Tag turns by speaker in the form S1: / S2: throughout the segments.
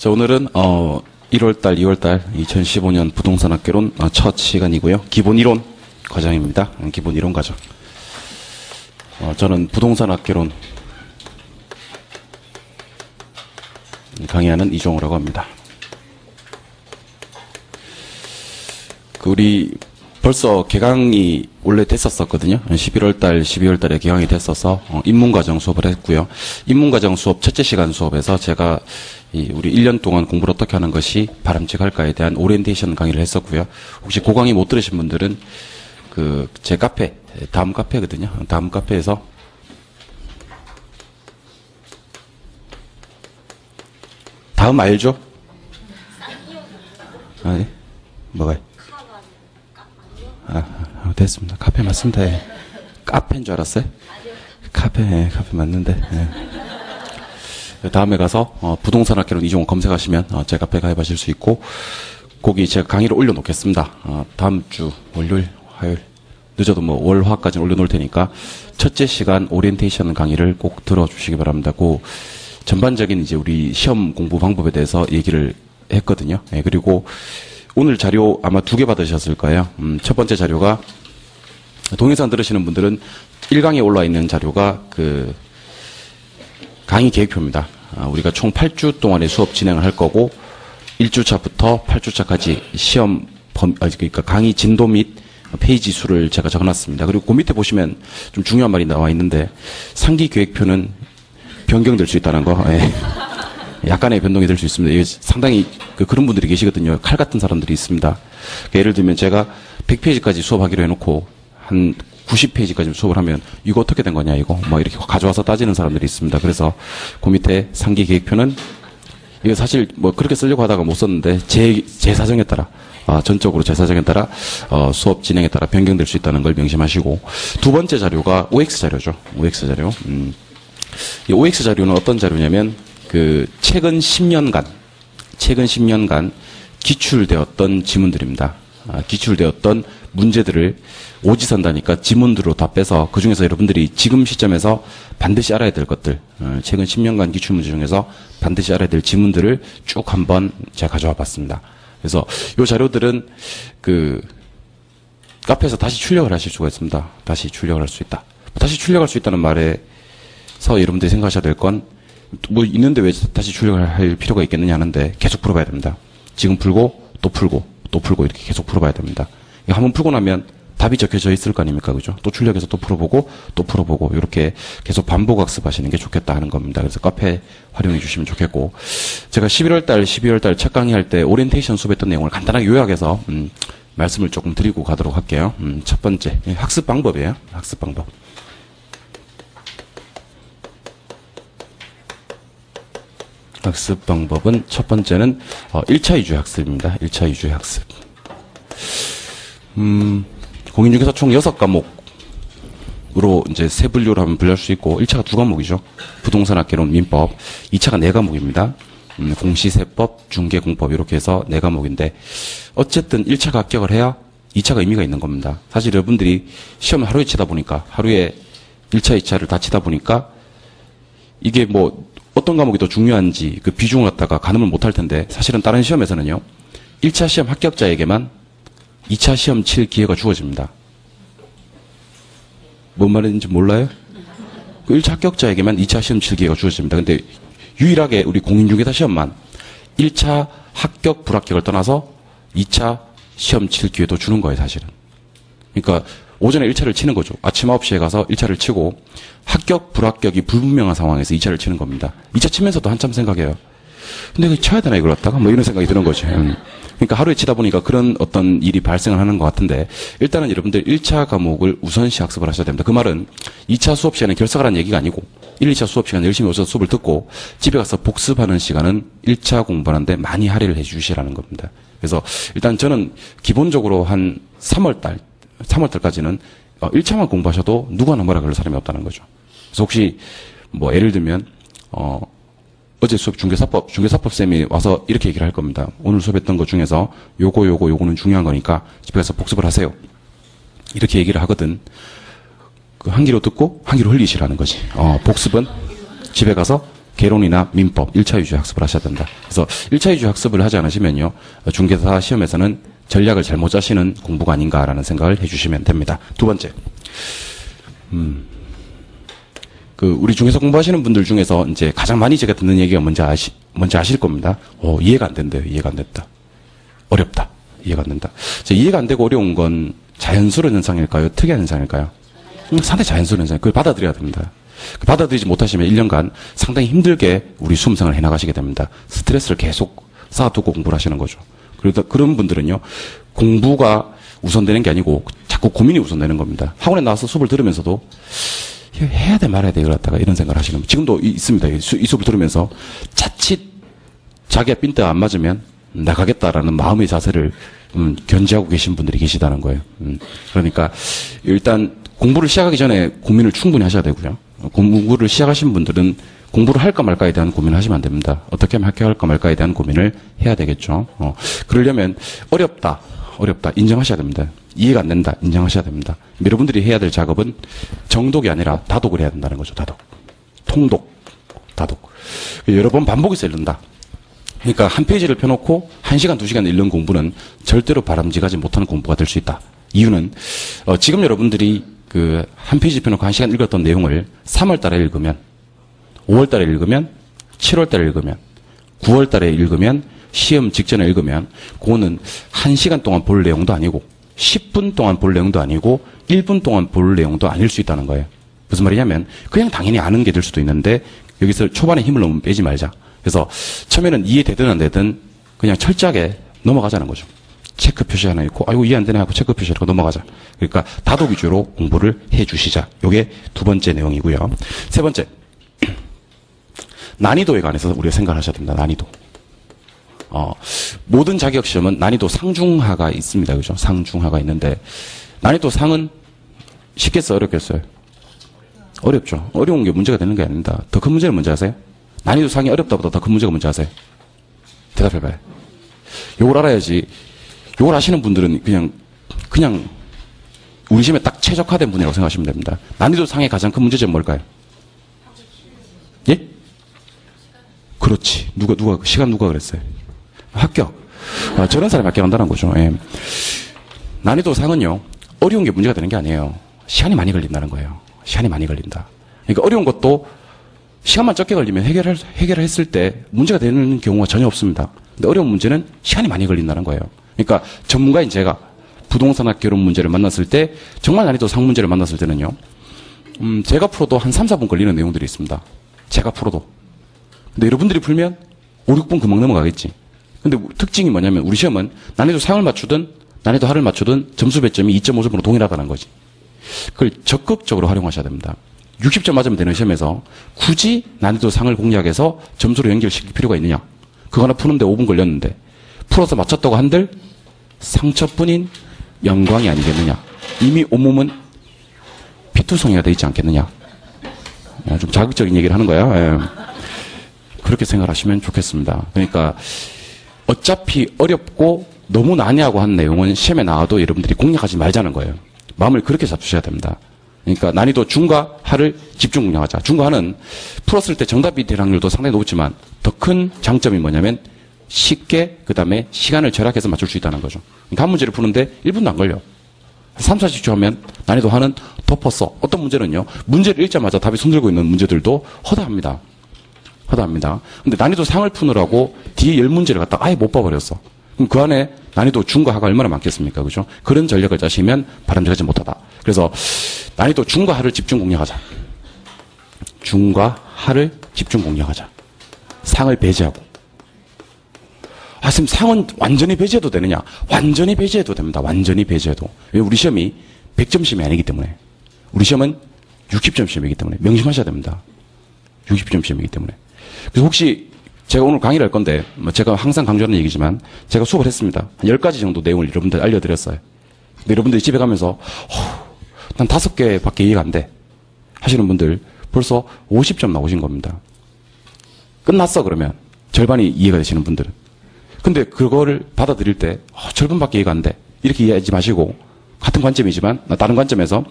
S1: 자, 오늘은 1월달, 2월달 2015년 부동산 학개론 첫 시간이고요. 기본 이론 과정입니다. 기본 이론 과정. 저는 부동산 학개론 강의하는 이종호라고 합니다. 우리 벌써 개강이 원래 됐었거든요. 11월달, 12월달에 개강이 됐어서 입문과정 수업을 했고요. 입문과정 수업 첫째 시간 수업에서 제가 우리 1년 동안 공부를 어떻게 하는 것이 바람직할까에 대한 오리엔테이션 강의를 했었고요. 혹시 그 강의 못 들으신 분들은 제 카페, 다음 카페거든요. 다음 카페에서 다음 알죠? 네? 뭐가요? 됐습니다. 카페 맞습니다. 예. 카페인 줄 알았어요? 카페 맞는데. 예. 다음에 가서 부동산 학개론 이종호 검색하시면 제 카페 가입하실 수 있고, 거기 제가 강의를 올려놓겠습니다. 다음 주 월요일, 화요일, 늦어도 월, 화까지는 올려놓을 테니까 첫째 시간 오리엔테이션 강의를 꼭 들어주시기 바랍니다. 그 전반적인 이제 우리 시험 공부 방법에 대해서 얘기를 했거든요. 예. 그리고 오늘 자료 아마 2개 받으셨을 거예요. 첫 번째 자료가 동영상 들으시는 분들은 1강에 올라와 있는 자료가 강의 계획표입니다. 우리가 총 8주 동안의 수업 진행을 할 거고 1주차부터 8주차까지 시험 그러니까 강의 진도 및 페이지 수를 제가 적어놨습니다. 그리고 그 밑에 보시면 좀 중요한 말이 나와 있는데 상기 계획표는 변경될 수 있다는 거. 예. 약간의 변동이 될 수 있습니다. 이게 상당히 그런 분들이 계시거든요. 칼 같은 사람들이 있습니다. 그러니까 예를 들면 제가 100페이지까지 수업하기로 해놓고 한 90페이지까지 수업을 하면 이거 어떻게 된 거냐 이거 이렇게 가져와서 따지는 사람들이 있습니다. 그래서 그 밑에 상기 계획표는 이거 사실 그렇게 쓰려고 하다가 못 썼는데 제 사정에 따라 전적으로 제 사정에 따라 수업 진행에 따라 변경될 수 있다는 걸 명심하시고, 두 번째 자료가 OX 자료죠. OX 자료. 이 OX 자료는 어떤 자료냐면 최근 10년간 기출되었던 지문들입니다. 기출되었던 문제들을 오지선다니까 지문들로 다 빼서 그 중에서 여러분들이 지금 시점에서 반드시 알아야 될 것들, 최근 10년간 기출문제 중에서 반드시 알아야 될 지문들을 쭉 한번 제가 가져와 봤습니다. 그래서 이 자료들은 카페에서 다시 출력을 하실 수가 있습니다. 다시 출력을 할 수 있다. 다시 출력할 수 있다는 말에서 여러분들이 생각하셔야 될 건 있는데 왜 다시 출력을 할 필요가 있겠느냐 하는데 계속 풀어봐야 됩니다. 지금 풀고 또 풀고 또 풀고 이렇게 계속 풀어봐야 됩니다. 한번 풀고 나면 답이 적혀져 있을 거 아닙니까? 그죠? 또 출력해서 또 풀어보고 이렇게 계속 반복 학습하시는 게 좋겠다 하는 겁니다. 그래서 카페 활용해 주시면 좋겠고, 제가 11월달, 12월달 첫 강의할 때 오리엔테이션 수업했던 내용을 간단하게 요약해서 말씀을 조금 드리고 가도록 할게요. 첫 번째 학습 방법이에요. 학습 방법. 학습 방법은 첫 번째는 1차 위주의 학습입니다. 1차 위주의 학습. 공인중개사 총 6과목으로 이제 세 분류로 하면 분류할 수 있고, 1차가 2과목이죠. 부동산 학개론, 민법. 2차가 4과목입니다. 공시세법, 중개공법 이렇게 해서 4과목인데 어쨌든 1차가 합격을 해야 2차가 의미가 있는 겁니다. 사실 여러분들이 시험을 하루에 치다 보니까, 하루에 1차, 2차를 다 치다 보니까 이게 어떤 과목이 더 중요한지 비중을 갖다가 가늠을 못할 텐데, 사실은 다른 시험에서는요 1차 시험 합격자에게만 2차 시험 칠 기회가 주어집니다. 뭔 말인지 몰라요? 1차 합격자에게만 2차 시험 칠 기회가 주어집니다. 근데 유일하게 우리 공인중개사 시험만 1차 합격 불합격을 떠나서 2차 시험 칠 기회도 주는 거예요. 사실은. 그러니까 오전에 1차를 치는 거죠. 아침 9시에 가서 1차를 치고 합격, 불합격이 불분명한 상황에서 2차를 치는 겁니다. 2차 치면서도 한참 생각해요. 근데 이거 쳐야 되나 이걸 갖다가? 이런 생각이 드는 거죠. 그러니까 하루에 치다 보니까 그런 어떤 일이 발생을 하는 것 같은데, 일단은 여러분들 1차 과목을 우선시 학습을 하셔야 됩니다. 그 말은 2차 수업 시간에 결석하라는 얘기가 아니고 1, 2차 수업 시간에 열심히 오셔서 수업을 듣고 집에 가서 복습하는 시간은 1차 공부하는데 많이 할애를 해 주시라는 겁니다. 그래서 일단 저는 기본적으로 한 3월달까지는 1차만 공부하셔도 누구나 뭐라 그럴 사람이 없다는 거죠. 그래서 혹시 예를 들면 어제 수업 중개사법 쌤이 와서 이렇게 얘기를 할 겁니다. 오늘 수업했던 것 중에서 요거는 중요한 거니까 집에 가서 복습을 하세요. 이렇게 얘기를 하거든. 한 귀로 듣고 한 귀로 흘리시라는 거지. 복습은 집에 가서 개론이나 민법 1차 위주의 학습을 하셔야 된다. 그래서 1차 위주의 학습을 하지 않으시면요. 중개사 시험에서는 전략을 잘못 짜시는 공부가 아닌가라는 생각을 해주시면 됩니다. 두 번째. 우리 중개사 공부하시는 분들 중에서 이제 가장 많이 제가 듣는 얘기가 뭔지 아실 겁니다. 이해가 안 된대요. 이해가 안 됐다. 어렵다. 이해가 안 된다. 이해가 안 되고 어려운 건 자연스러운 현상일까요? 특이한 현상일까요? 상당히 자연스러운 현상. 그걸 받아들여야 됩니다. 받아들이지 못하시면 1년간 상당히 힘들게 우리 수험생을 해나가시게 됩니다. 스트레스를 계속 쌓아두고 공부를 하시는 거죠. 그런 분들은요, 공부가 우선되는 게 아니고 자꾸 고민이 우선되는 겁니다. 학원에 나와서 수업을 들으면서도 해야 돼 말아야 돼 이걸 갖다가 이런 생각을 하시는 분 지금도 있습니다. 이 수업을 들으면서 자칫 자기가 삔대가 안 맞으면 나가겠다라는 마음의 자세를 견지하고 계신 분들이 계시다는 거예요. 그러니까 일단 공부를 시작하기 전에 고민을 충분히 하셔야 되고요. 공부를 시작하신 분들은 공부를 할까 말까에 대한 고민을 하시면 안 됩니다. 어떻게 하면 할까 말까에 대한 고민을 해야 되겠죠. 그러려면 어렵다 인정하셔야 됩니다. 이해가 안 된다 인정하셔야 됩니다. 여러분들이 해야 될 작업은 정독이 아니라 다독을 해야 된다는 거죠. 다독, 통독, 다독. 여러 번 반복해서 읽는다. 그러니까 한 페이지를 펴놓고 1시간, 2시간 읽는 공부는 절대로 바람직하지 못하는 공부가 될 수 있다. 이유는 지금 여러분들이 한 페이지 펴놓고 1시간 읽었던 내용을 3월 달에 읽으면, 5월 달에 읽으면, 7월 달에 읽으면, 9월 달에 읽으면, 시험 직전에 읽으면 그거는 1시간 동안 볼 내용도 아니고 10분 동안 볼 내용도 아니고 1분 동안 볼 내용도 아닐 수 있다는 거예요. 무슨 말이냐면 그냥 당연히 아는 게 될 수도 있는데 여기서 초반에 힘을 너무 빼지 말자. 그래서 처음에는 이해되든 안 되든 그냥 철저하게 넘어가자는 거죠. 체크 표시 하나 있고 아이고 이해 안 되네 하고 체크 표시하고 넘어가자. 그러니까 다독 위주로 공부를 해 주시자. 요게 두 번째 내용이고요. 세 번째. 난이도에 관해서 우리가 생각하셔야 됩니다. 난이도. 모든 자격 시험은 난이도 상중하가 있습니다. 그죠? 상중하가 있는데 난이도 상은 쉽겠어요? 어렵겠어요? 어렵죠. 어려운 게 문제가 되는 게 아닙니다. 더 큰 문제는 뭔지 아세요? 난이도 상이 어렵다보다 더 큰 문제가 뭔지 아세요? 대답해봐요. 요걸 알아야지. 요걸 아시는 분들은 그냥 우리 시험에 딱 최적화된 분이라고 생각하시면 됩니다. 난이도 상의 가장 큰 문제점은 뭘까요? 예? 그렇지. 시간 누가 그랬어요? 합격. 저런 사람이 합격한다는 거죠. 예. 난이도 상은요, 어려운 게 문제가 되는 게 아니에요. 시간이 많이 걸린다는 거예요. 시간이 많이 걸린다. 그러니까 어려운 것도 시간만 적게 걸리면 해결했을 때 문제가 되는 경우가 전혀 없습니다. 근데 어려운 문제는 시간이 많이 걸린다는 거예요. 그러니까 전문가인 제가 부동산학 개론 문제를 만났을 때, 정말 난이도 상 문제를 만났을 때는요, 제가 풀어도 한 3, 4분 걸리는 내용들이 있습니다. 제가 풀어도. 근데 여러분들이 풀면 5, 6분 금방 넘어가겠지. 근데 특징이 뭐냐면 우리 시험은 난이도 상을 맞추든 난이도 하를 맞추든 점수 배점이 2.5점으로 동일하다는 거지. 그걸 적극적으로 활용하셔야 됩니다. 60점 맞으면 되는 시험에서 굳이 난이도 상을 공략해서 점수로 연결시킬 필요가 있느냐. 그거 하나 푸는데 5분 걸렸는데 풀어서 맞췄다고 한들 상처뿐인 영광이 아니겠느냐. 이미 온몸은 피투성이가 되어 있지 않겠느냐. 좀 자극적인 얘기를 하는 거야. 예. 그렇게 생각하시면 좋겠습니다. 그러니까 어차피 어렵고 너무 난해하고 한 내용은 시험에 나와도 여러분들이 공략하지 말자는 거예요. 마음을 그렇게 잡수셔야 됩니다. 그러니까 난이도 중과 하를 집중 공략하자. 중과 하는 풀었을 때 정답이 될 확률도 상당히 높지만 더 큰 장점이 뭐냐면 쉽게 그다음에 시간을 절약해서 맞출 수 있다는 거죠. 그러니까 한 문제를 푸는데 1분도 안 걸려. 3, 40초 하면 난이도 하는 덮었어. 어떤 문제는요, 문제를 읽자마자 답이 손들고 있는 문제들도 허다합니다. 근데 난이도 상을 푸느라고 뒤에 10문제를 갖다 아예 못 봐버렸어. 그럼 그 안에 난이도 중과 하가 얼마나 많겠습니까? 그죠? 그런 전략을 짜시면 바람직하지 못하다. 그래서 난이도 중과 하를 집중 공략하자. 중과 하를 집중 공략하자. 상을 배제하고. 선생님, 상은 완전히 배제해도 되느냐? 완전히 배제해도 됩니다. 완전히 배제해도. 왜? 우리 시험이 100점 시험이 아니기 때문에. 우리 시험은 60점 시험이기 때문에. 명심하셔야 됩니다. 60점 시험이기 때문에. 그래서 혹시 제가 오늘 강의를 할 건데, 제가 항상 강조하는 얘기지만, 제가 수업을 했습니다. 한 10가지 정도 내용을 여러분들 알려드렸어요. 근데 여러분들이 집에 가면서, 난 5개밖에 이해가 안 돼. 하시는 분들, 벌써 50점 나오신 겁니다. 끝났어, 그러면. 절반이 이해가 되시는 분들은. 근데 그거를 받아들일 때, 절반밖에 이해가 안 돼. 이렇게 이해하지 마시고, 같은 관점이지만 다른 관점에서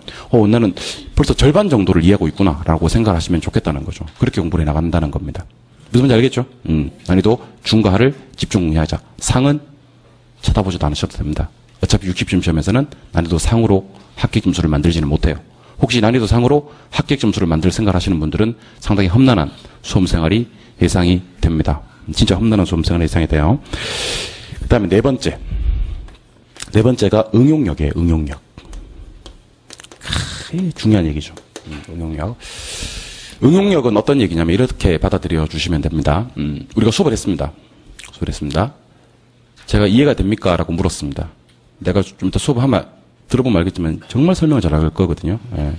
S1: 나는 벌써 절반 정도를 이해하고 있구나라고 생각하시면 좋겠다는 거죠. 그렇게 공부를 해나간다는 겁니다. 무슨 말인지 알겠죠? 난이도 중과 하를 집중 공유하자. 상은 쳐다보지도 않으셔도 됩니다. 어차피 60점 시험에서는 난이도 상으로 합격 점수를 만들지는 못해요. 혹시 난이도 상으로 합격 점수를 만들 생각하시는 분들은 상당히 험난한 수험생활이 예상이 됩니다. 진짜 험난한 수험생활이 예상이 돼요. 그 다음에 네 번째가 응용력이에요. 응용력. 중요한 얘기죠. 응용력. 응용력은 어떤 얘기냐면 이렇게 받아들여 주시면 됩니다. 우리가 수업을 했습니다. 제가 이해가 됩니까? 라고 물었습니다. 내가 좀 이따 수업하면 들어보면 알겠지만 정말 설명을 잘할 거거든요. 예.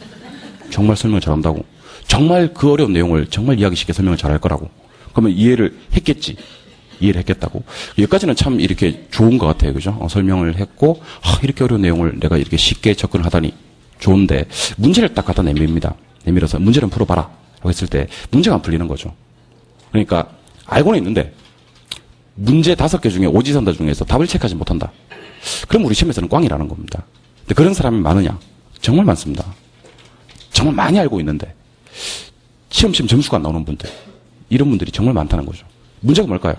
S1: 정말 설명을 잘한다고. 정말 그 어려운 내용을 정말 이해하기 쉽게 설명을 잘할 거라고. 그러면 이해를 했겠지. 이해를 했겠다고. 여기까지는 참 이렇게 좋은 것 같아요. 그죠? 설명을 했고, 이렇게 어려운 내용을 내가 이렇게 쉽게 접근을 하다니 좋은데, 문제를 딱 갖다 내밉니다. 내밀어서 문제를 풀어봐라. 라고 했을 때, 문제가 안 풀리는 거죠. 그러니까, 알고는 있는데, 문제 5개 중에 오지선다 중에서 답을 체크하지 못한다. 그럼 우리 시험에서는 꽝이라는 겁니다. 근데 그런 사람이 많으냐? 정말 많습니다. 정말 많이 알고 있는데, 시험 점수가 안 나오는 분들, 이런 분들이 정말 많다는 거죠. 문제가 뭘까요?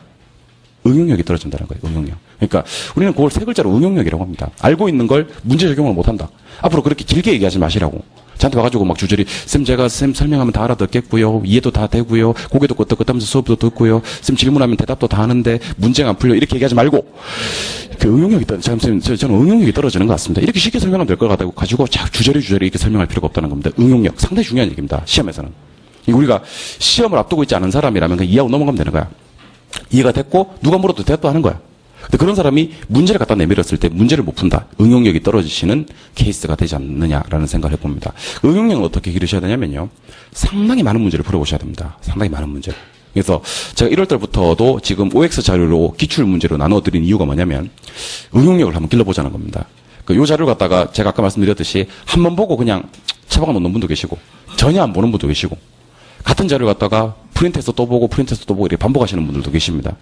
S1: 응용력이 떨어진다는 거예요. 응용력. 그러니까 우리는 그걸 세 글자로 응용력이라고 합니다. 알고 있는 걸 문제 적용을 못한다. 앞으로 그렇게 길게 얘기하지 마시라고. 저한테 와가지고 막 주저리 제가 쌤 설명하면 다 알아듣겠고요. 이해도 다 되고요. 고개도 끄덕끄덕하면서 수업도 듣고요. 쌤 질문하면 대답도 다 하는데 문제가 안 풀려. 이렇게 얘기하지 말고 그 응용력이 저는 응용력이 떨어지는 것 같습니다. 이렇게 쉽게 설명하면 될 것 같다고 가지고 주저리 이렇게 설명할 필요가 없다는 겁니다. 응용력 상당히 중요한 얘기입니다. 시험에서는. 우리가 시험을 앞두고 있지 않은 사람이라면 그냥 이해하고 넘어가면 되는 거야. 이해가 됐고 누가 물어도 대답도 하는 거야. 근데 그런 사람이 문제를 갖다 내밀었을 때 문제를 못 푼다. 응용력이 떨어지시는 케이스가 되지 않느냐라는 생각을 해봅니다. 응용력은 어떻게 기르셔야 되냐면요. 상당히 많은 문제를 풀어보셔야 됩니다. 상당히 많은 문제. 그래서 제가 1월 달부터도 지금 OX 자료로 기출 문제로 나눠드린 이유가 뭐냐면 응용력을 한번 길러보자는 겁니다. 요 자료를 갖다가 제가 아까 말씀드렸듯이 한번 보고 그냥 처박아 놓는 분도 계시고 전혀 안 보는 분도 계시고 같은 자료를 갖다가 프린트해서 또 보고 이렇게 반복하시는 분들도 계십니다.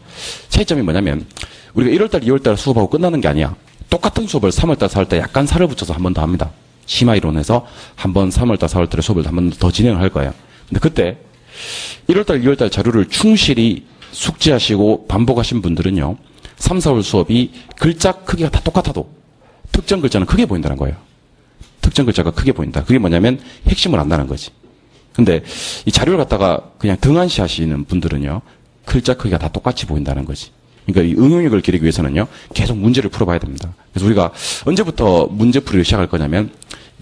S1: 차이점이 뭐냐면 우리가 1월달, 2월달 수업하고 끝나는 게 아니야. 똑같은 수업을 3월달, 4월달 약간 살을 붙여서 한 번 더 합니다. 심화 이론에서 한 번 3월달, 4월달에 수업을 한 번 더 진행을 할 거예요. 근데 그때 1월달, 2월달 자료를 충실히 숙지하시고 반복하신 분들은요. 3, 4월 수업이 글자 크기가 다 똑같아도 특정 글자는 크게 보인다는 거예요. 특정 글자가 크게 보인다. 그게 뭐냐면 핵심을 안다는 거지. 근데 이 자료를 갖다가 그냥 등한시 하시는 분들은요. 글자 크기가 다 똑같이 보인다는 거지. 그러니까 이 응용력을 기르기 위해서는요. 계속 문제를 풀어봐야 됩니다. 그래서 우리가 언제부터 문제풀이를 시작할 거냐면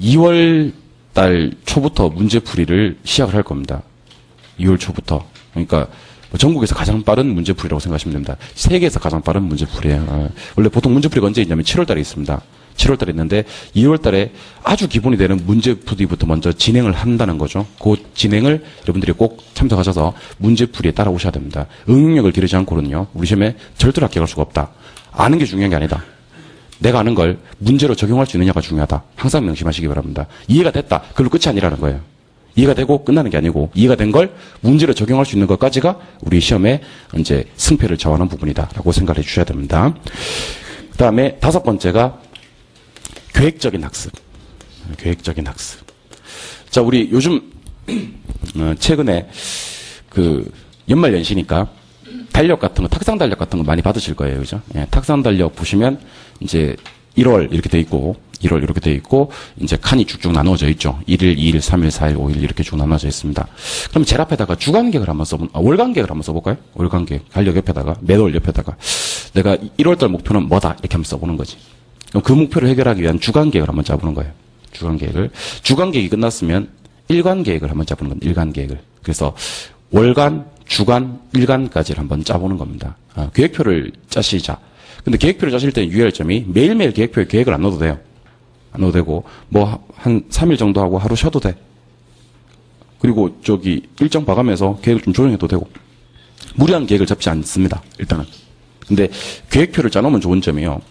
S1: 2월 달 초부터 문제풀이를 시작을 할 겁니다. 2월 초부터. 그러니까 전국에서 가장 빠른 문제풀이라고 생각하시면 됩니다. 세계에서 가장 빠른 문제풀이에요. 원래 보통 문제풀이가 언제 있냐면 7월 달에 있습니다. 7월 달에 있는데 2월 달에 아주 기본이 되는 문제풀이부터 먼저 진행을 한다는 거죠. 그 진행을 여러분들이 꼭 참석하셔서 문제풀이에 따라오셔야 됩니다. 응용력을 기르지 않고는요. 우리 시험에 절대로 합격할 수가 없다. 아는 게 중요한 게 아니다. 내가 아는 걸 문제로 적용할 수 있느냐가 중요하다. 항상 명심하시기 바랍니다. 이해가 됐다. 그걸로 끝이 아니라는 거예요. 이해가 되고 끝나는 게 아니고 이해가 된 걸 문제로 적용할 수 있는 것까지가 우리 시험의 이제 승패를 좌우하는 부분이다라고 생각해 주셔야 됩니다. 그다음에 5번째가 계획적인 학습. 계획적인 학습. 자, 우리 요즘 최근에 그 연말 연시니까 달력 같은 거, 탁상 달력 같은 거 많이 받으실 거예요. 그죠? 예, 탁상 달력 보시면 이제 1월 이렇게 돼 있고 1월 이렇게 돼 있고 이제 칸이 쭉쭉 나눠져 있죠. 1일, 2일, 3일, 4일, 5일 이렇게 쭉 나눠져 있습니다. 그럼 제일 앞에다가 주간계획을 한번 월간계획을 한번 써볼까요? 월간계획. 달력 옆에다가 매월 옆에다가 내가 1월달 목표는 뭐다 이렇게 한번 써보는 거지. 그럼 그 목표를 해결하기 위한 주간계획을 한번 짜보는 거예요. 주간계획이 끝났으면 일간계획을 한번 짜보는 겁니다. 일간계획을. 그래서 월간, 주간, 일간까지를 한번 짜보는 겁니다. 계획표를 짜시자. 근데 계획표를 짜실 때는 유의할 점이 매일매일 계획표에 계획을 안 넣어도 돼요. 안 넣어도 되고 뭐 한 3일 정도 하고 하루 쉬어도 돼. 그리고 일정 봐가면서 계획을 좀 조정해도 되고 무리한 계획을 잡지 않습니다. 일단은. 근데 계획표를 짜놓으면 좋은 점이요.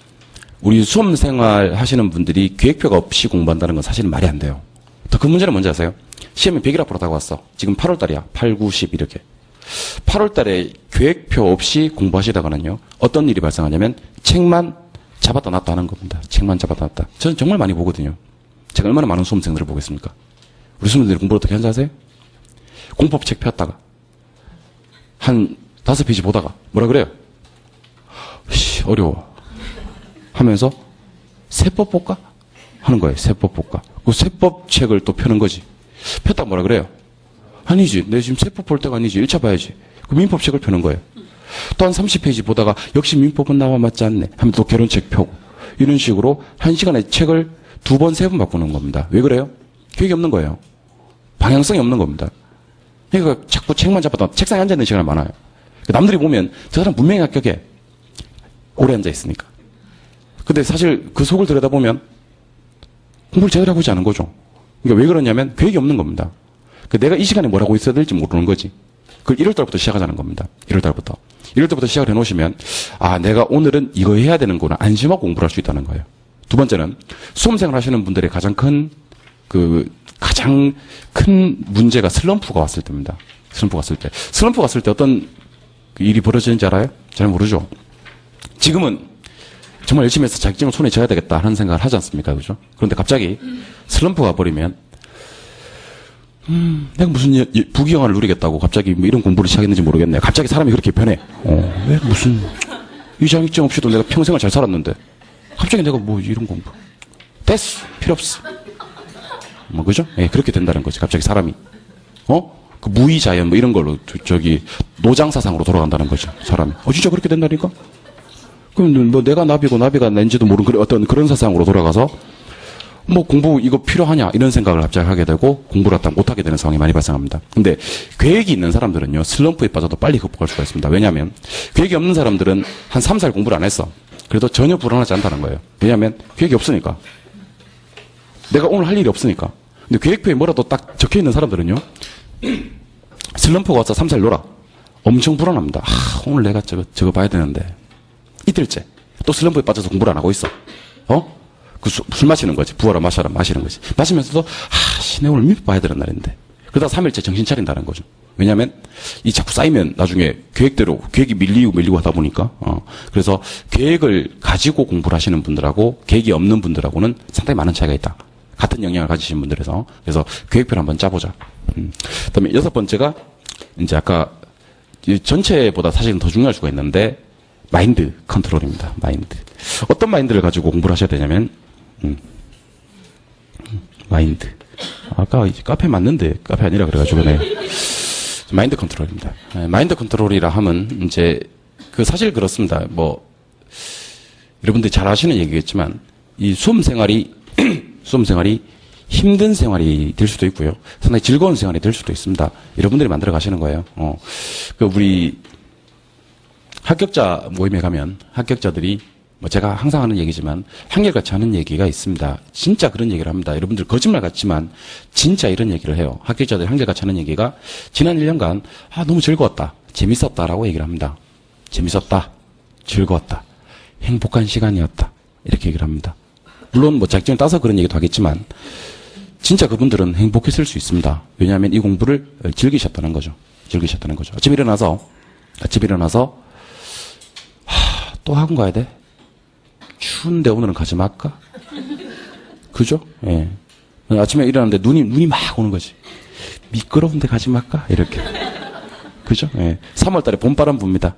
S1: 우리 수험생활 하시는 분들이 계획표가 없이 공부한다는 건 사실은 말이 안 돼요. 더 큰 문제는 뭔지 아세요? 시험이 100일 앞으로 다가왔어. 지금 8월달이야. 8, 9, 10 이렇게. 8월달에 계획표 없이 공부하시다가는요. 어떤 일이 발생하냐면 책만 잡았다 놨다 하는 겁니다. 책만 잡았다 놨다. 저는 정말 많이 보거든요. 제가 얼마나 많은 수험생들을 보겠습니까? 우리 수험생들이 공부를 어떻게 하는지 아세요? 공법책 폈다가 한 5페이지 보다가 뭐라 그래요? 어려워 하면서 세법 볼까? 하는 거예요. 세법 볼까? 그 세법책을 또 펴는 거지. 폈다가 뭐라 그래요? 아니지. 내 지금 세법 볼 때가 아니지. 1차 봐야지. 그 민법책을 펴는 거예요. 또 한 30페이지 보다가 역시 민법은 나와 맞지 않네 하면 또 결혼책 펴고 이런 식으로 1시간에 책을 2번, 3번 바꾸는 겁니다. 왜 그래요? 계획이 없는 거예요. 방향성이 없는 겁니다. 그러니까 자꾸 책만 잡아도 책상에 앉아있는 시간이 많아요. 남들이 보면 저 사람 분명히 합격해. 오래 앉아있으니까. 근데 사실 그 속을 들여다보면 공부를 제대로 하고 있지 않은 거죠. 그러니까 왜 그러냐면 계획이 없는 겁니다. 내가 이 시간에 뭘 하고 있어야 될지 모르는 거지. 그걸 1월달부터 시작하자는 겁니다. 1월달부터. 1월달부터 시작을 해놓으시면 아 내가 오늘은 이거 해야 되는구나 안심하고 공부를 할 수 있다는 거예요. 두 번째는 수험생활 하시는 분들의 가장 큰 문제가 슬럼프가 왔을 때입니다. 슬럼프가 왔을 때. 슬럼프가 왔을 때 어떤 일이 벌어지는지 알아요? 잘 모르죠. 지금은 정말 열심히 해서 자격증을 손에 쥐어야 되겠다 하는 생각을 하지 않습니까? 그죠? 그런데 갑자기 슬럼프가 버리면 내가 무슨 부귀영화를 누리겠다고 갑자기 뭐 이런 공부를 시작했는지 모르겠네. 갑자기 사람이 그렇게 변해. 왜 무슨 이 자격증 없이도 내가 평생을 잘 살았는데 갑자기 내가 뭐 이런 공부. 됐어. 필요 없어. 뭐 그죠? 예, 그렇게 된다는 거지. 갑자기 사람이 그 무의자연 뭐 이런 걸로 노장사상으로 돌아간다는 거죠. 사람이. 진짜 그렇게 된다니까? 그럼 뭐 내가 나비고 나비가 낸지도 모르는 어떤 그런 사상으로 돌아가서 뭐 공부 이거 필요하냐 이런 생각을 갑자기 하게 되고 공부를 갖다 못하게 되는 상황이 많이 발생합니다. 근데 계획이 있는 사람들은요 슬럼프에 빠져도 빨리 극복할 수가 있습니다. 왜냐하면 계획이 없는 사람들은 한 3살 공부를 안 했어. 그래도 전혀 불안하지 않다는 거예요. 왜냐하면 계획이 없으니까. 내가 오늘 할 일이 없으니까. 근데 계획표에 뭐라도 딱 적혀있는 사람들은요 슬럼프가 와서 3살 놀아. 엄청 불안합니다. 오늘 내가 저거 봐야 되는데 이틀째 또 슬럼프에 빠져서 공부를 안 하고 있어. 술 마시는 거지. 부어라 마셔라 마시는 거지. 마시면서도 내가 오늘 민법 봐야 되는 날인데. 그러다 3일째 정신 차린다는 거죠. 왜냐하면 이 자꾸 쌓이면 나중에 계획이 밀리고 하다 보니까 그래서 계획을 가지고 공부를 하시는 분들하고 계획이 없는 분들하고는 상당히 많은 차이가 있다. 같은 영향을 가지신 분들에서. 그래서 계획표를 한번 짜보자. 그다음에 6번째가 이제 아까 전체보다 사실은 더 중요할 수가 있는데 마인드 컨트롤입니다. 마인드. 어떤 마인드를 가지고 공부를 하셔야 되냐면 마인드. 아까 카페 맞는데 카페 아니라 그래가지고 마인드 컨트롤입니다. 마인드 컨트롤이라 하면 이제 사실 그렇습니다. 뭐 여러분들이 잘 아시는 얘기겠지만 이 수험 생활이 힘든 생활이 될 수도 있고요. 상당히 즐거운 생활이 될 수도 있습니다. 여러분들이 만들어 가시는 거예요. 우리 합격자 모임에 가면 합격자들이 뭐 제가 항상 하는 얘기지만 한결같이 하는 얘기가 있습니다. 진짜 그런 얘기를 합니다. 여러분들 거짓말 같지만 진짜 이런 얘기를 해요. 합격자들이 한결같이 하는 얘기가 지난 1년간 너무 즐거웠다. 재밌었다라고 얘기를 합니다. 재밌었다. 즐거웠다. 행복한 시간이었다. 이렇게 얘기를 합니다. 물론 뭐 자격증을 따서 그런 얘기도 하겠지만 진짜 그분들은 행복했을 수 있습니다. 왜냐하면 이 공부를 즐기셨다는 거죠. 즐기셨다는 거죠. 아침에 일어나서 또 학원 가야 돼? 추운데 오늘은 가지 말까? 그죠? 예. 아침에 일어났는데 눈이 막 오는 거지. 미끄러운데 가지 말까? 이렇게. 그죠? 예. 3월 달에 봄바람 붑니다.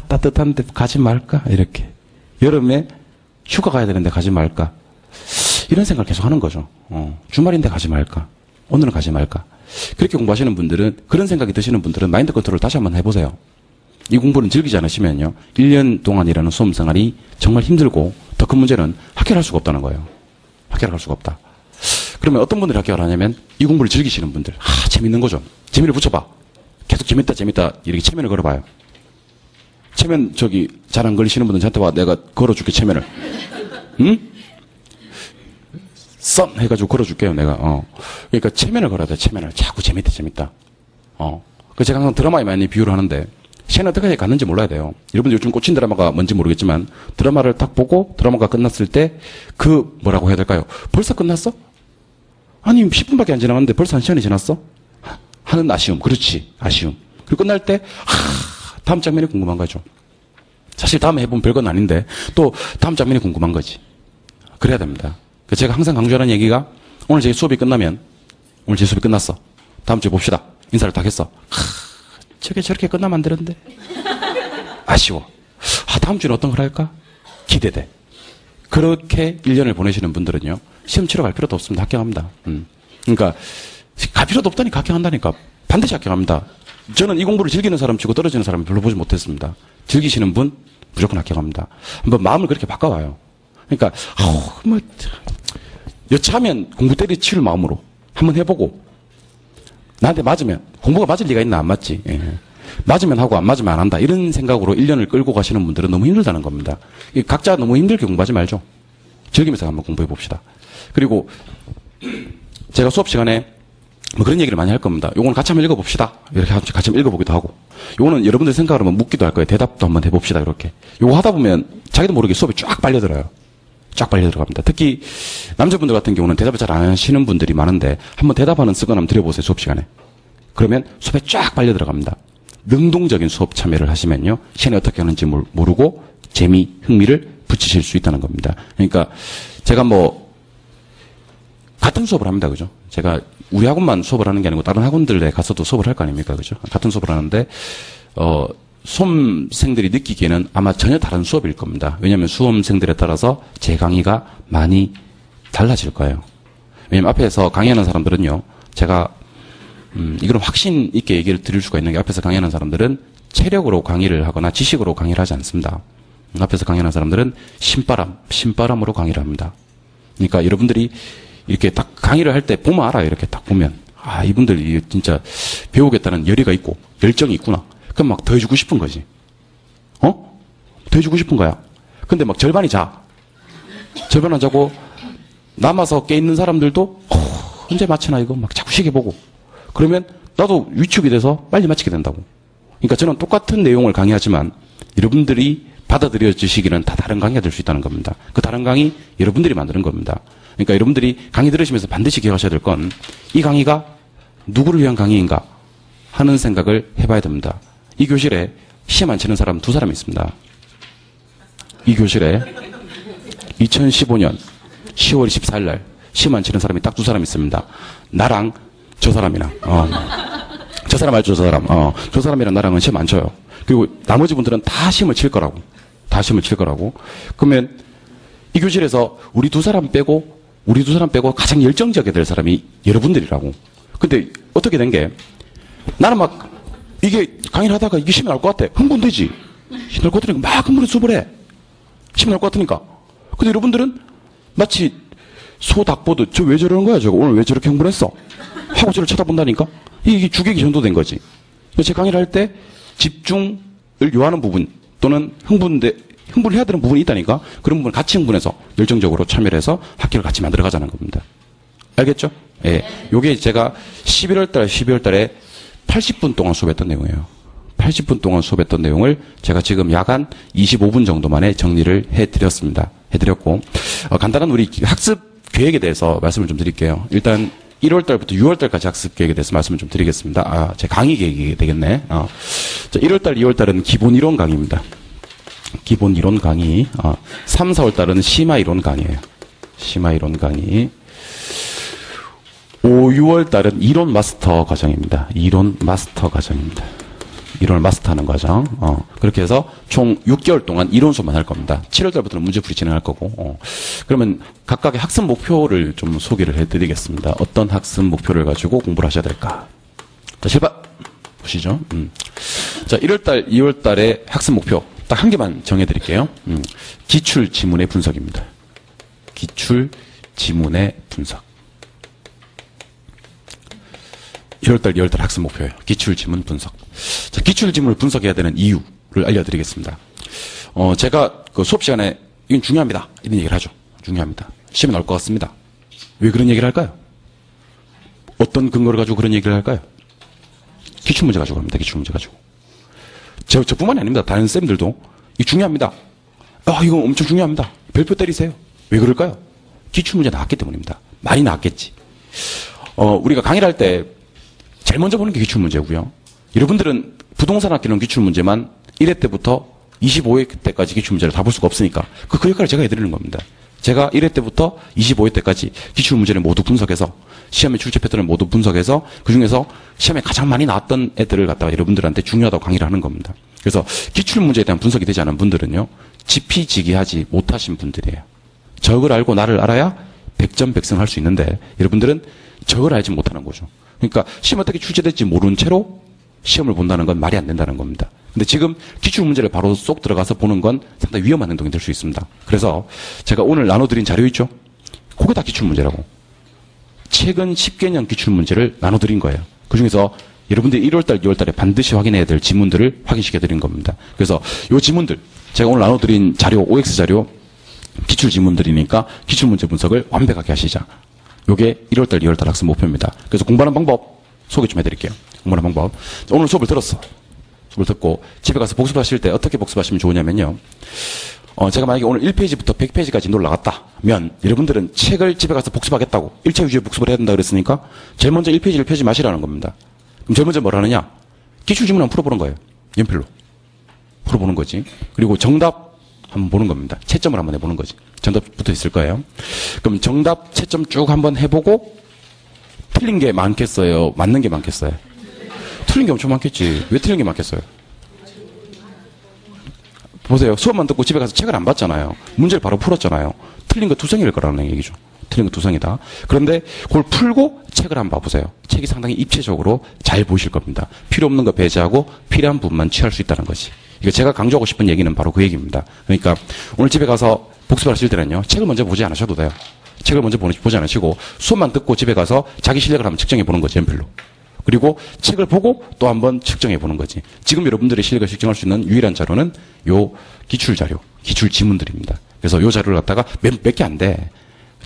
S1: 따뜻한데 가지 말까? 이렇게. 여름에 휴가 가야 되는데 가지 말까? 이런 생각을 계속 하는 거죠. 주말인데 가지 말까? 오늘은 가지 말까? 그렇게 공부하시는 분들은, 그런 생각이 드시는 분들은 마인드 컨트롤을 다시 한번 해보세요. 이 공부를 즐기지 않으시면요 1년 동안이라는 수험생활이 정말 힘들고 더 큰 문제는 합격할 수가 없다는 거예요. 합격할 수가 없다. 그러면 어떤 분들이 합격을 하냐면 이 공부를 즐기시는 분들. 재밌는 거죠. 재미를 붙여봐. 계속 재밌다 이렇게 체면을 걸어봐요. 체면 잘 안 걸리시는 분들은 저한테 와. 내가 걸어줄게 체면을. 응? 썸 해가지고 걸어줄게요 내가. 그러니까 체면을 걸어야 돼. 체면을. 자꾸 재밌다. 그 제가 항상 드라마에 많이 비유를 하는데 시간이 어떻게 갔는지 몰라야 돼요. 여러분들 요즘 꽂힌 드라마가 뭔지 모르겠지만 드라마를 딱 보고 드라마가 끝났을 때 뭐라고 해야 될까요? 벌써 끝났어? 아니 10분밖에 안 지나갔는데 벌써 1시간이 지났어? 하는 아쉬움. 그렇지. 아쉬움. 그리고 끝날 때 다음 장면이 궁금한 거죠. 사실 다음에 해보면 별건 아닌데 또 다음 장면이 궁금한 거지. 그래야 됩니다. 제가 항상 강조하는 얘기가 오늘 제 수업이 끝나면 오늘 제 수업이 끝났어. 다음 주에 봅시다. 인사를 딱 했어. 저게 저렇게 끝나면 안 되는데. 아쉬워. 다음 주는 어떤 걸 할까? 기대돼. 그렇게 1년을 보내시는 분들은요. 시험 치러 갈 필요도 없습니다. 합격합니다. 그러니까 갈 필요도 없다니까 합격한다니까. 반드시 합격합니다. 저는 이 공부를 즐기는 사람 치고 떨어지는 사람을 별로 보지 못했습니다. 즐기시는 분 무조건 합격합니다. 한번 마음을 그렇게 바꿔봐요. 그러니까 여차하면 공부 때려치울 마음으로 한번 해보고 나한테 맞으면 공부가 맞을 리가 있나 안 맞지. 예. 맞으면 하고 안 맞으면 안 한다. 이런 생각으로 1년을 끌고 가시는 분들은 너무 힘들다는 겁니다. 각자 너무 힘들게 공부하지 말죠. 즐기면서 한번 공부해 봅시다. 그리고 제가 수업 시간에 뭐 그런 얘기를 많이 할 겁니다. 요거는 같이 한번 읽어봅시다. 이렇게 같이 한번 읽어보기도 하고. 요거는 여러분들 생각을 하면 묻기도 할 거예요. 대답도 한번 해봅시다. 이렇게. 요거 하다 보면 자기도 모르게 수업이 쫙 빨려들어요. 쫙 빨려 들어갑니다. 특히 남자분들 같은 경우는 대답을 잘 안 하시는 분들이 많은데 한번 대답하는 습관 한번 들여보세요. 수업 시간에. 그러면 수업에 쫙 빨려 들어갑니다. 능동적인 수업 참여를 하시면요. 시간이 어떻게 하는지 모르고 재미, 흥미를 붙이실 수 있다는 겁니다. 그러니까 제가 같은 수업을 합니다. 그죠? 제가 우리 학원만 수업을 하는 게 아니고 다른 학원들에 가서도 수업을 할 거 아닙니까? 그죠? 같은 수업을 하는데 수험생들이 느끼기에는 아마 전혀 다른 수업일 겁니다. 왜냐하면 수험생들에 따라서 제 강의가 많이 달라질 거예요. 왜냐하면 앞에서 강의하는 사람들은요. 제가 이건 확신 있게 얘기를 드릴 수가 있는 게 앞에서 강의하는 사람들은 체력으로 강의를 하거나 지식으로 강의를 하지 않습니다. 앞에서 강의하는 사람들은 신바람으로 강의를 합니다. 그러니까 여러분들이 이렇게 딱 강의를 할 때 보면 알아요. 이렇게 딱 보면 이분들이 진짜 배우겠다는 열의가 있고 열정이 있구나. 그럼 막 더 해주고 싶은 거지. 더 해주고 싶은 거야. 근데 막 절반이 자. 절반 안 자고 남아서 깨있는 사람들도 언제 마치나 이거 막 자꾸 시계 보고. 그러면 나도 위축이 돼서 빨리 마치게 된다고. 그러니까 저는 똑같은 내용을 강의하지만 여러분들이 받아들여 주시기는 다 다른 강의가 될 수 있다는 겁니다. 그 다른 강의 여러분들이 만드는 겁니다. 그러니까 여러분들이 강의 들으시면서 반드시 기억하셔야 될 건 이 강의가 누구를 위한 강의인가 하는 생각을 해봐야 됩니다. 이 교실에 시험 안 치는 사람 2사람이 있습니다. 이 교실에 2015년 10월 24일 날 시험 안 치는 사람이 딱 2사람 있습니다. 나랑 저 사람이랑. 저 사람 알죠? 저 사람. 저 사람이랑 나랑은 시험 안 쳐요. 그리고 나머지 분들은 다 시험을 칠 거라고. 다 시험을 칠 거라고. 그러면 이 교실에서 우리 두 사람 빼고 가장 열정적이 될 사람이 여러분들이라고. 근데 어떻게 된 게 나는 막 이게 강의를 하다가 이게 시험이 나올 것 같아. 흥분되지. 시험 나올 것 같으니까 막 흥분해 수업을 해. 시험 나올 것 같으니까. 근데 여러분들은 마치 소 닭 보듯 저 왜 저러는 거야 저거 오늘 왜 저렇게 흥분했어 하고 저를 쳐다본다니까. 이게 주객이 전도된 거지. 제 강의를 할 때 집중을 요하는 부분 또는 흥분을 해야 되는 부분이 있다니까. 그런 부분을 같이 흥분해서 열정적으로 참여를 해서 학교를 같이 만들어 가자는 겁니다. 알겠죠? 예. 요게 제가 12월 달에 80분 동안 수업했던 내용이에요. 80분 동안 수업했던 내용을 제가 지금 야간 25분 정도 만에 정리를 해드렸고, 간단한 우리 학습 계획에 대해서 말씀을 좀 드릴게요. 일단 1월 달부터 6월 달까지 학습 계획에 대해서 말씀을 좀 드리겠습니다. 제 강의 계획이 되겠네. 자, 1월 달, 2월 달은 기본 이론 강의입니다. 기본 이론 강의. 3, 4월 달은 심화 이론 강의예요. 심화 이론 강의. 5, 6월 달은 이론 마스터 과정입니다. 이론 마스터 과정입니다. 이론을 마스터하는 과정. 그렇게 해서 총 6개월 동안 이론 수업만 할 겁니다. 7월 달부터는 문제풀이 진행할 거고. 그러면 각각의 학습 목표를 좀 소개를 해드리겠습니다. 어떤 학습 목표를 가지고 공부를 하셔야 될까? 자, 실밥 보시죠. 자, 1월 달, 2월 달의 학습 목표 딱 한 개만 정해드릴게요. 기출 지문의 분석입니다. 기출 지문의 분석. 1월달, 2월달 학습 목표예요. 기출지문 분석. 자, 기출지문을 분석해야 되는 이유를 알려드리겠습니다. 제가 그 수업 시간에 이건 중요합니다. 이런 얘기를 하죠. 중요합니다. 시험에 나올 것 같습니다. 왜 그런 얘기를 할까요? 어떤 근거를 가지고 그런 얘기를 할까요? 기출문제 가지고 합니다. 기출문제 가지고. 저뿐만이 아닙니다. 다른 쌤들도 이 중요합니다. 이거 엄청 중요합니다. 별표 때리세요. 왜 그럴까요? 기출문제 나왔기 때문입니다. 많이 나왔겠지. 우리가 강의를 할 때 제일 먼저 보는 게 기출문제고요. 여러분들은 부동산 학기는 기출문제만 1회 때부터 25회 때까지 기출문제를 다 볼 수가 없으니까 그 역할을 제가 해드리는 겁니다. 제가 1회 때부터 25회 때까지 기출문제를 모두 분석해서 시험의 출제 패턴을 모두 분석해서 그중에서 시험에 가장 많이 나왔던 애들을 갖다가 여러분들한테 중요하다고 강의를 하는 겁니다. 그래서 기출문제에 대한 분석이 되지 않은 분들은요. 지피지기하지 못하신 분들이에요. 적을 알고 나를 알아야 100점 100승 할 수 있는데 여러분들은 적을 알지 못하는 거죠. 그러니까 시험 어떻게 출제될지 모르는 채로 시험을 본다는 건 말이 안 된다는 겁니다. 근데 지금 기출문제를 바로 쏙 들어가서 보는 건 상당히 위험한 행동이 될 수 있습니다. 그래서 제가 오늘 나눠드린 자료 있죠? 그게 다 기출문제라고. 최근 10개년 기출문제를 나눠드린 거예요. 그중에서 여러분들이 1월달, 2월달에 반드시 확인해야 될 지문들을 확인시켜드린 겁니다. 그래서 이 지문들, 제가 오늘 나눠드린 자료, OX 자료, 기출 지문들이니까 기출문제 분석을 완벽하게 하시자. 요게 1월달, 2월달 학습 목표입니다. 그래서 공부하는 방법 소개 좀 해드릴게요. 공부하는 방법. 오늘 수업을 들었어. 수업을 듣고 집에 가서 복습하실 때 어떻게 복습하시면 좋으냐면요. 제가 만약에 오늘 1페이지부터 100페이지까지 놀러갔다면 여러분들은 책을 집에 가서 복습하겠다고 1차 위주의 복습을 해야 된다 그랬으니까 제일 먼저 1페이지를 펴지 마시라는 겁니다. 그럼 제일 먼저 뭘 하느냐? 기출지문 한번 풀어보는 거예요. 연필로. 풀어보는 거지. 그리고 정답 한번 보는 겁니다. 채점을 한번 해보는 거지. 정답 붙어 있을 거예요. 그럼 정답 채점 쭉 한번 해보고 틀린 게 많겠어요? 맞는 게 많겠어요? 틀린 게 엄청 많겠지. 왜 틀린 게 많겠어요? 보세요. 수업만 듣고 집에 가서 책을 안 봤잖아요. 문제를 바로 풀었잖아요. 틀린 거 두성일 거라는 얘기죠. 틀린 거 두성이다. 그런데 그걸 풀고 책을 한번 봐보세요. 책이 상당히 입체적으로 잘 보이실 겁니다. 필요 없는 거 배제하고 필요한 부분만 취할 수 있다는 거지. 이거 제가 강조하고 싶은 얘기는 바로 그 얘기입니다. 그러니까 오늘 집에 가서 복습하실 때는요. 책을 먼저 보지 않으셔도 돼요. 책을 먼저 보지 않으시고 수업만 듣고 집에 가서 자기 실력을 한번 측정해 보는 거지. 연필로. 그리고 책을 보고 또 한번 측정해 보는 거지. 지금 여러분들의 실력을 측정할 수 있는 유일한 자료는 요 기출 자료, 기출 지문들입니다. 그래서 요 자료를 갖다가 몇 개 안 돼.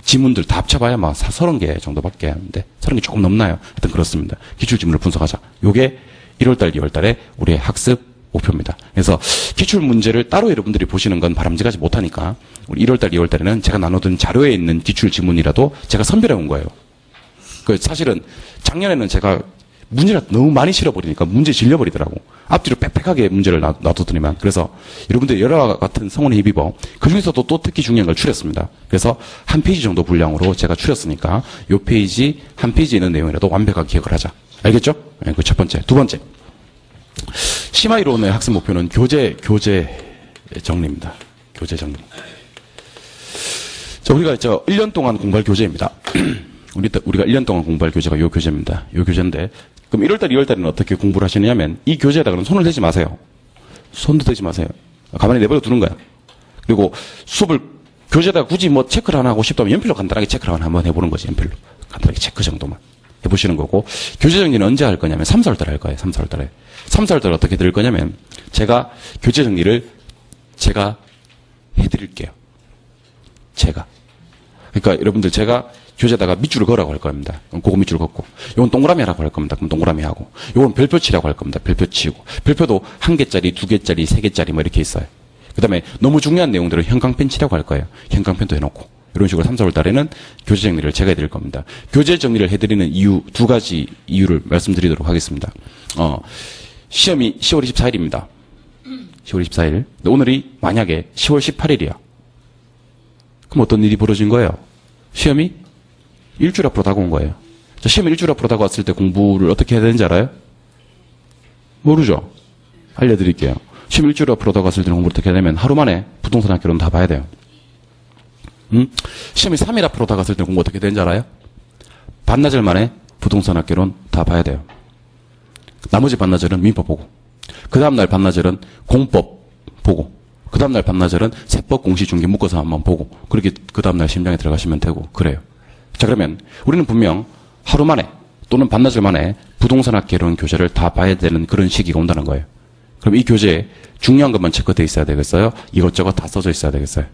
S1: 지문들 다 합쳐봐야 막 30개 정도밖에 안 돼. 30개 조금 넘나요? 하여튼 그렇습니다. 기출 지문을 분석하자. 요게 1월달, 2월달에 우리의 학습 목표입니다. 그래서 기출 문제를 따로 여러분들이 보시는 건 바람직하지 못하니까 우리 1월달, 2월달에는 제가 나눠둔 자료에 있는 기출 지문이라도 제가 선별해 온 거예요. 사실은 작년에는 제가 문제를 너무 많이 실어버리니까 문제 질려버리더라고. 앞뒤로 빽빽하게 문제를 놔두더니만. 그래서 여러분들 여러 같은 성원에 힘입어 그중에서도 또 특히 중요한 걸 추렸습니다. 그래서 한 페이지 정도 분량으로 제가 추렸으니까 요 페이지 한 페이지에 있는 내용이라도 완벽하게 기억을 하자. 알겠죠? 네, 그 첫 번째. 두 번째. 심화 이론의 학습 목표는 교재 정리입니다. 교재 정리. 자, 우리가 1년 동안 공부할 교재입니다. 우리가 1년 동안 공부할 교재가 요 교재입니다. 요 교재인데, 그럼 1월달, 2월달에는 어떻게 공부를 하시느냐면, 이 교재에다가는 손을 대지 마세요. 손도 대지 마세요. 가만히 내버려 두는 거야. 그리고 수업을 교재에다가 굳이 뭐 체크를 하나 하고 싶다면 연필로 간단하게 체크를 하나 한번 해보는 거지, 연필로. 간단하게 체크 정도만 해보시는 거고, 교재 정리는 언제 할 거냐면 3, 4월달에 할 거예요, 3, 4월달에. 3, 4월달에 어떻게 드릴 거냐면, 제가 교재 정리를 제가 해드릴게요. 제가. 그러니까 여러분들 제가 교재에다가 밑줄을 그으라고 할 겁니다. 그럼 그거 밑줄을 긋고. 요건 동그라미 하라고 할 겁니다. 그럼 동그라미 하고. 요건 별표 치라고 할 겁니다. 별표 치고. 별표도 1개짜리, 2개짜리, 3개짜리 뭐 이렇게 있어요. 그 다음에 너무 중요한 내용들은 형광펜 치라고 할 거예요. 형광펜도 해놓고. 이런 식으로 3, 4월 달에는 교재 정리를 제가 해드릴 겁니다. 교재 정리를 해드리는 이유, 두 가지 이유를 말씀드리도록 하겠습니다. 시험이 10월 24일입니다. 10월 24일. 오늘이 만약에 10월 18일이야. 그럼 어떤 일이 벌어진 거예요? 시험이 일주일 앞으로 다가온 거예요. 자, 시험이 일주일 앞으로 다가왔을 때 공부를 어떻게 해야 되는지 알아요? 모르죠? 알려드릴게요. 시험 일주일 앞으로 다가왔을 때 공부를 어떻게 해야 되냐면 하루 만에 부동산 학교는 다 봐야 돼요. 시험이 3일 앞으로 다가왔을 때 공부 어떻게 되는지 알아요? 반나절 만에 부동산 학교는 다 봐야 돼요. 나머지 반나절은 민법 보고, 그 다음날 반나절은 공법 보고, 그 다음날 반나절은 세법 공시중개 묶어서 한번 보고, 그렇게 그 다음날 심장에 들어가시면 되고, 그래요. 자, 그러면 우리는 분명 하루 만에 또는 반나절 만에 부동산학개론 교재를 다 봐야 되는 그런 시기가 온다는 거예요. 그럼 이 교재에 중요한 것만 체크되어 있어야 되겠어요? 이것저것 다 써져 있어야 되겠어요?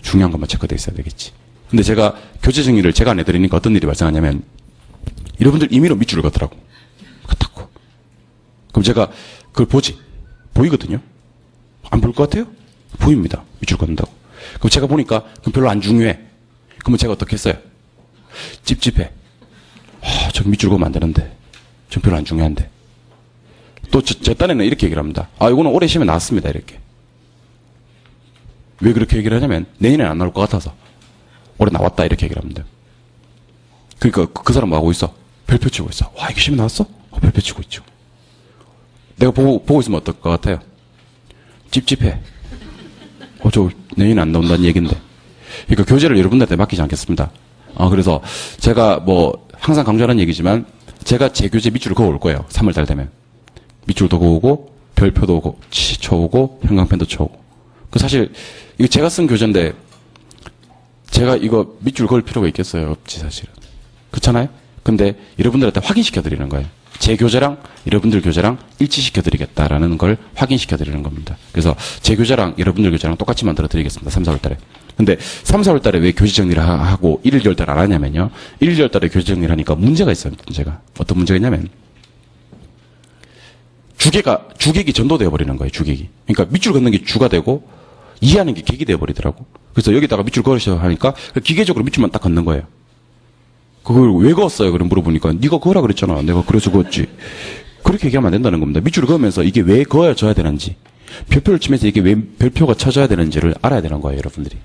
S1: 중요한 것만 체크되어 있어야 되겠지. 근데 제가 교재 정리를 제가 안 해드리니까 어떤 일이 발생하냐면 여러분들 임의로 밑줄을 걷더라고. 긋고. 그럼 제가 그걸 보이거든요? 안 볼 것 같아요? 보입니다. 밑줄 걷는다고. 그럼 제가 보니까 그럼 별로 안 중요해. 그러면 제가 어떻게 했어요? 찝찝해. 저기 밑줄 그으면 안 되는데. 전 별로 안 중요한데. 또 제 딴에는 이렇게 얘기를 합니다. 이거는 올해 시험에 나왔습니다. 이렇게. 왜 그렇게 얘기를 하냐면 내년에 안 나올 것 같아서. 올해 나왔다 이렇게 얘기를 합니다. 그러니까 그 사람 뭐 하고 있어? 별표 치고 있어. 와, 이게 시험에 나왔어? 별표 치고 있죠. 내가 보고 있으면 어떨 것 같아요? 찝찝해. 저 내년에 안 나온다는 얘기인데. 그러니까 교재를 여러분들한테 맡기지 않겠습니다. 그래서 제가 뭐 항상 강조하는 얘기지만 제가 제 교재 밑줄을 그어올 거예요. 3월달 되면. 밑줄도 그어오고 별표도 쳐오고 형광펜도 쳐오고. 그 사실 이거 제가 쓴 교재인데 제가 이거 밑줄 그을 필요가 있겠어요? 없지 사실은. 그렇잖아요? 근데 여러분들한테 확인시켜 드리는 거예요. 제 교재랑 여러분들 교재랑 일치시켜 드리겠다라는 걸 확인시켜 드리는 겁니다. 그래서 제 교재랑 여러분들 교재랑 똑같이 만들어 드리겠습니다. 3, 4월 달에. 근데 3, 4월 달에 왜 교재 정리를 하고 1, 2월 달에 안 하냐면요. 1, 2월 달에 교재 정리를 하니까 문제가 있어요. 문제가. 어떤 문제가 있냐면 주객이 전도되어 버리는 거예요. 주객이. 그러니까 밑줄 긋는 게 주가 되고 이해하는 게 객이 되어 버리더라고. 그래서 여기다가 밑줄 그으셔 하니까 기계적으로 밑줄만 딱 긋는 거예요. 그걸 왜 그었어요? 그럼 물어보니까 네가 그으라 그랬잖아. 내가 그래서 그었지. 그렇게 얘기하면 안 된다는 겁니다. 밑줄을 그으면서 이게 왜 그어져야 되는지, 별표를 치면서 이게 왜 별표가 쳐져야 되는지를 알아야 되는 거예요, 여러분들이.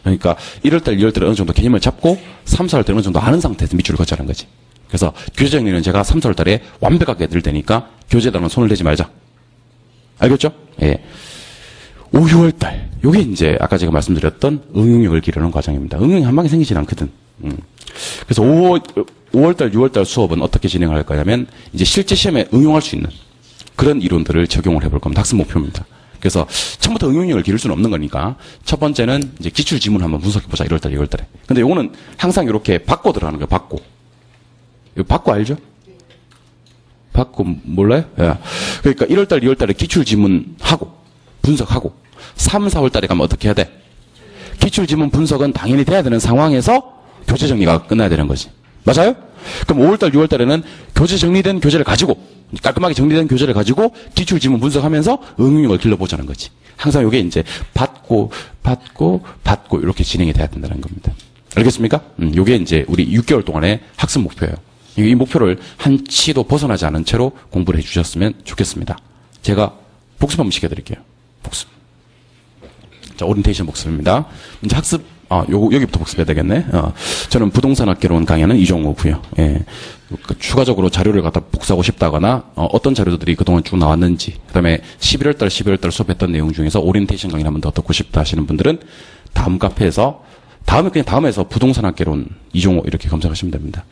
S1: 그러니까 1월달, 2월달에 어느 정도 개념을 잡고 3, 4월달에 어느 정도 아는 상태에서 밑줄을 긋자는 거지. 그래서 교재 정리는 제가 3, 4월달에 완벽하게 해드릴 테니까 교재에다가 손을 대지 말자. 알겠죠? 예. 5, 6월달. 요게 이제 아까 제가 말씀드렸던 응용력을 기르는 과정입니다. 응용이 한 방에 생기진 않거든. 그래서 5월달, 6월달 수업은 어떻게 진행할 거냐면 이제 실제 시험에 응용할 수 있는 그런 이론들을 적용을 해볼 겁니다. 학습 목표입니다. 그래서 처음부터 응용력을 기를 수는 없는 거니까 첫 번째는 이제 기출 지문 한번 분석해보자. 1월달, 2월달에. 근데 요거는 항상 이렇게 받고 들어가는 거예요. 받고. 이거 받고 알죠? 받고 몰라요? 예. 그러니까 1월달, 2월달에 기출 지문하고 분석하고 3, 4월달에 가면 어떻게 해야 돼? 기출 지문 분석은 당연히 돼야 되는 상황에서 교재 정리가 끝나야 되는 거지. 맞아요? 그럼 5월달, 6월달에는 교재 정리된 교재를 가지고 깔끔하게 정리된 교재를 가지고 기출 지문 분석하면서 응용력을 길러보자는 거지. 항상 이게 이제 받고 이렇게 진행이 돼야 된다는 겁니다. 알겠습니까? 이게 이제 우리 6개월 동안의 학습 목표예요. 이 목표를 한치도 벗어나지 않은 채로 공부를 해주셨으면 좋겠습니다. 제가 복습 한번 시켜드릴게요. 복습. 자, 오리엔테이션 복습입니다. 이제 학습, 여기부터 복습해야 되겠네. 저는 부동산학개론 강의하는 이종호고요. 예. 추가적으로 자료를 갖다 복사하고 싶다거나, 어떤 자료들이 그동안 쭉 나왔는지, 그 다음에 11월달, 12월달 수업했던 내용 중에서 오리엔테이션 강의를 한번 더 듣고 싶다 하시는 분들은 다음 카페에서, 다음에서 부동산학개론 이종호 이렇게 검색하시면 됩니다.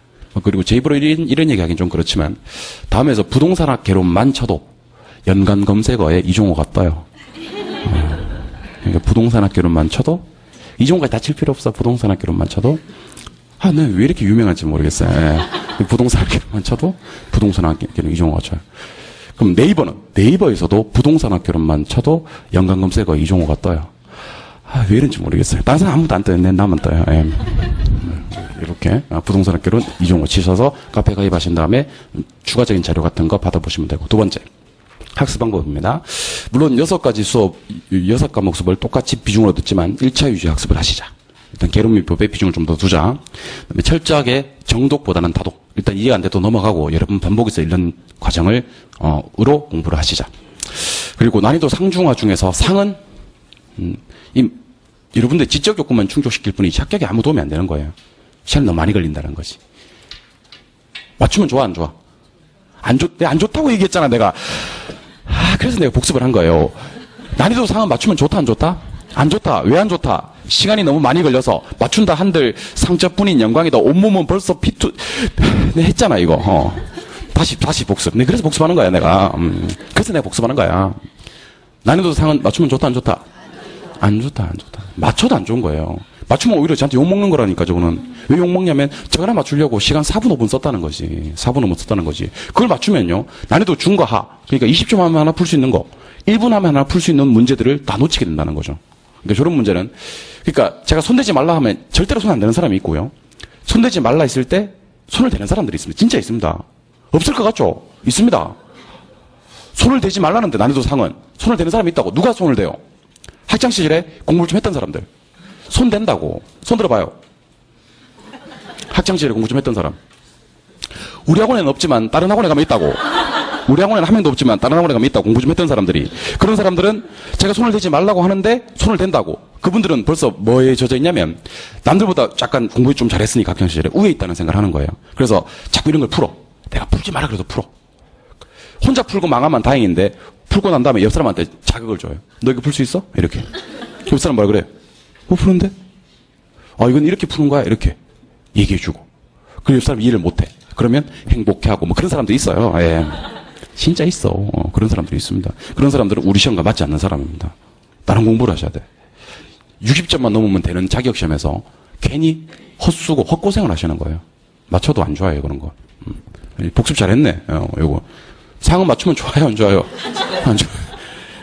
S1: 그리고 제 입으로 이런 얘기 하긴 좀 그렇지만, 다음에서 부동산학개론만 쳐도 연관 검색어에 이종호가 떠요. 그러니까 부동산학개론만 쳐도 이종호까지 다 칠 필요 없어. 부동산학개론만 쳐도 네, 왜 이렇게 유명한지 모르겠어요. 예. 부동산학개론만 쳐도 부동산학개론 이종호가 쳐요. 그럼 네이버에서도 부동산학개론만 쳐도 연관 검색어 이종호가 떠요. 왜 이런지 모르겠어요. 다른 사람 아무도 안 떠요. 나만 떠요. 예. 이렇게 부동산학개론 이종호 치셔서 카페 가입하신 다음에 추가적인 자료 같은 거 받아보시면 되고. 두 번째 학습 방법입니다. 물론 6가지 수업, 6과목 수업을 똑같이 비중으로 듣지만 1차 위주의 학습을 하시자. 일단 계론미법에 비중을 좀 더 두자. 그다음에 철저하게 정독보다는 다독. 일단 이해가 안 돼도 넘어가고 여러 번 반복해서 읽는 과정을 으로 공부를 하시자. 그리고 난이도 상중하 중에서 상은 여러분들 지적 욕구만 충족시킬 뿐이지 합격에 아무 도움이 안 되는 거예요. 시간이 너무 많이 걸린다는 거지. 맞추면 좋아 안 좋아? 안 좋다고 얘기했잖아 내가. 그래서 내가 복습을 한 거예요. 난이도 상은 맞추면 좋다 안 좋다? 안 좋다. 왜 안 좋다? 시간이 너무 많이 걸려서 맞춘다 한들 상처뿐인 영광이다. 온몸은 벌써 피투 했잖아 이거. 다시 복습. 네, 그래서 복습하는 거야 내가. 그래서 내가 복습하는 거야. 난이도 상은 맞추면 좋다 안 좋다? 안 좋다. 맞춰도 안 좋은 거예요. 맞추면 오히려 저한테 욕먹는 거라니까, 저거는. 왜 욕먹냐면, 저거 하나 맞추려고 시간 4분, 5분 썼다는 거지. 4분, 5분 썼다는 거지. 그걸 맞추면요, 난이도 중과 하. 그러니까 20점 하면 하나 풀 수 있는 거, 1분 하면 하나 풀 수 있는 문제들을 다 놓치게 된다는 거죠. 그러니까 저런 문제는, 그러니까 제가 손대지 말라 하면 절대로 손 안 대는 사람이 있고요. 손대지 말라 했을 때 손을 대는 사람들이 있습니다. 진짜 있습니다. 없을 것 같죠? 있습니다. 손을 대지 말라는데, 난이도 상은. 손을 대는 사람이 있다고. 누가 손을 대요? 학창시절에 공부를 좀 했던 사람들. 손 댄다고. 손 들어봐요. 학창시절에 공부 좀 했던 사람. 우리 학원에는 없지만 다른 학원에 가면 있다고. 우리 학원에는 한 명도 없지만 다른 학원에 가면 있다고. 공부 좀 했던 사람들이. 그런 사람들은 제가 손을 대지 말라고 하는데 손을 댄다고. 그분들은 벌써 뭐에 젖어 있냐면 남들보다 약간 공부 좀 잘했으니까 학창 시절에 우위에 있다는 생각을 하는 거예요. 그래서 자꾸 이런 걸 풀어. 내가 풀지 마라 그래도 풀어. 혼자 풀고 망하면 다행인데 풀고 난 다음에 옆 사람한테 자극을 줘요. 너 이거 풀 수 있어? 이렇게. 옆 사람 뭐라 그래? 못 푸는데? 아, 이건 이렇게 푸는 거야? 이렇게 얘기해주고. 그럼 옆 사람이 이해를 못해. 그러면 행복해하고 뭐 그런 사람도 있어요. 예. 진짜 있어. 그런 사람들이 있습니다. 그런 사람들은 우리 시험과 맞지 않는 사람입니다. 다른 공부를 하셔야 돼. 60점만 넘으면 되는 자격시험에서 괜히 헛수고 헛고생을 하시는 거예요. 맞춰도 안 좋아요, 그런 거. 복습 잘했네. 요거. 상은 맞추면 좋아요, 안 좋아요? 안 좋아요.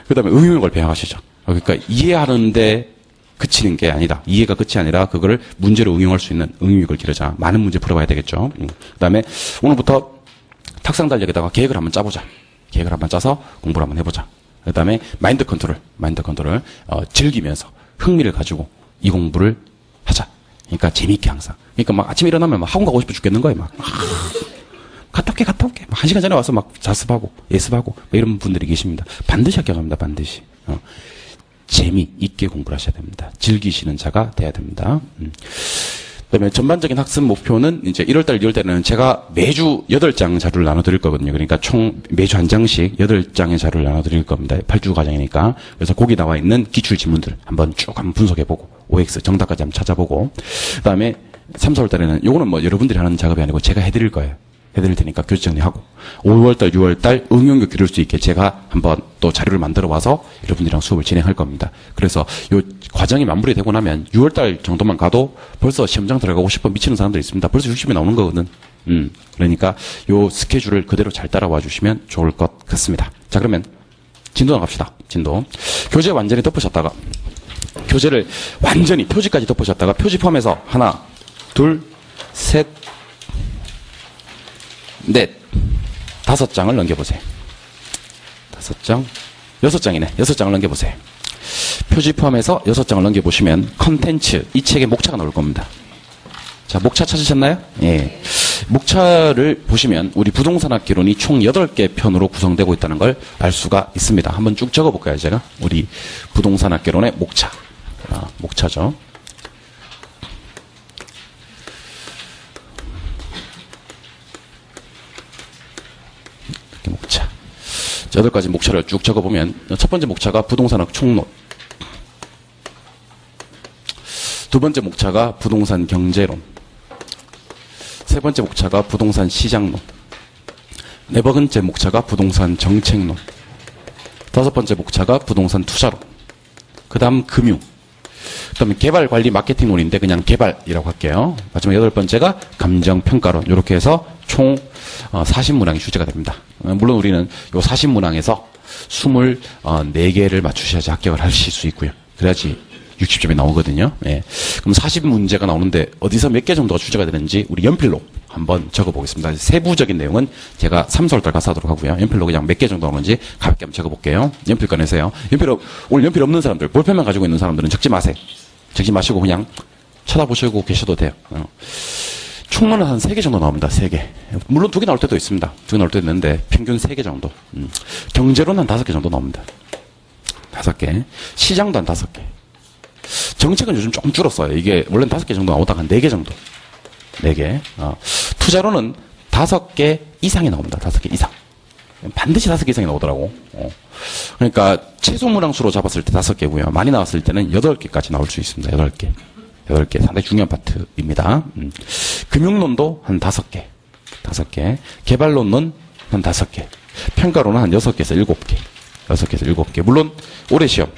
S1: 그 다음에 응용력을 배워가시죠. 그러니까 이해하는데 그치는 게 아니다. 이해가 끝이 아니라 그거를 문제로 응용할 수 있는 응용력을 기르자. 많은 문제 풀어봐야 되겠죠. 그 다음에 오늘부터 탁상 달력에다가 계획을 한번 짜보자. 계획을 한번 짜서 공부를 한번 해보자. 그 다음에 마인드 컨트롤, 즐기면서 흥미를 가지고 이 공부를 하자. 그러니까 재미있게 항상. 그러니까 막 아침에 일어나면 막 학원 가고 싶어 죽겠는 거예요. 막. 갔다 올게. 막 1시간 전에 와서 막 자습하고, 예습하고, 이런 분들이 계십니다. 반드시 합격합니다, 반드시. 재미있게 공부를 하셔야 됩니다. 즐기시는 자가 돼야 됩니다. 그다음에 전반적인 학습 목표는 이제 1월달, 2월달에는 제가 매주 8장 자료를 나눠드릴 거거든요. 그러니까 총 매주 한 장씩 8장의 자료를 나눠드릴 겁니다. 8주 과정이니까. 그래서 거기 나와 있는 기출 지문들 한번 쭉 한번 분석해보고 OX 정답까지 한번 찾아보고 그다음에 3, 4월달에는 요거는 뭐 여러분들이 하는 작업이 아니고 제가 해드릴 거예요. 해드릴 테니까 교재 정리하고 5월달, 6월달 응용력 기를 수 있게 제가 한번 또 자료를 만들어 와서 여러분들이랑 수업을 진행할 겁니다. 그래서 요 과정이 마무리되고 나면 6월달 정도만 가도 벌써 시험장 들어가고 싶어 미치는 사람들이 있습니다. 벌써 60이 나오는 거거든. 그러니까 요 스케줄을 그대로 잘 따라와 주시면 좋을 것 같습니다. 자, 그러면 진도 나갑시다. 진도. 교재 완전히 덮으셨다가 교재를 완전히 표지까지 덮으셨다가 표지 포함해서 하나, 둘, 셋, 넷, 5장을 넘겨보세요. 5장, 6장이네. 6장을 넘겨보세요. 표지 포함해서 6장을 넘겨보시면 컨텐츠, 이 책의 목차가 나올 겁니다. 자, 목차 찾으셨나요? 예. 목차를 보시면 우리 부동산학개론이 총 8개 편으로 구성되고 있다는 걸 알 수가 있습니다. 한번 쭉 적어볼까요, 제가? 우리 부동산학개론의 목차. 목차죠. 목차. 8가지 목차를 쭉 적어보면 첫 번째 목차가 부동산학 총론, 두 번째 목차가 부동산 경제론, 세 번째 목차가 부동산 시장론, 네 번째 목차가 부동산 정책론, 다섯 번째 목차가 부동산 투자론, 그 다음 금융, 그 다음에 개발 관리 마케팅론인데 그냥 개발이라고 할게요. 마지막 8번째가 감정평가론. 이렇게 해서 총 40문항이 출제가 됩니다. 물론 우리는 요 40문항에서 24개를 맞추셔야지 합격을 하실 수 있고요. 그래야지 60점이 나오거든요. 예. 그럼 40문제가 나오는데 어디서 몇 개 정도가 출제가 되는지 우리 연필로 한번 적어보겠습니다. 세부적인 내용은 제가 3, 4월달 가서 하도록 하고요. 연필로 그냥 몇 개 정도 나오는지 가볍게 한번 적어볼게요. 연필 꺼내세요. 오늘 연필 없는 사람들, 볼펜만 가지고 있는 사람들은 적지 마세요. 적지 마시고 그냥 쳐다보시고 계셔도 돼요. 총론은 한 3개 정도 나옵니다. 3개. 물론 2개 나올 때도 있습니다. 2개 나올 때도 있는데 평균 3개 정도. 경제론 한 5개 정도 나옵니다. 5개. 시장도 한 5개. 정책은 요즘 조금 줄었어요. 이게 원래는 5개 정도 나오다가 한 4개 정도. 4개. 투자론은 5개 이상이 나옵니다. 5개 이상. 반드시 5개 이상이 나오더라고. 그러니까 최소 문항수로 잡았을 때 5개고요. 많이 나왔을 때는 8개까지 나올 수 있습니다. 8개. 8개. 상당히 중요한 파트입니다. 금융론도 한 5개. 5개. 개발론은 한 5개. 평가론은 한 6개에서 7개. 6개에서 7개. 물론 올해 시험,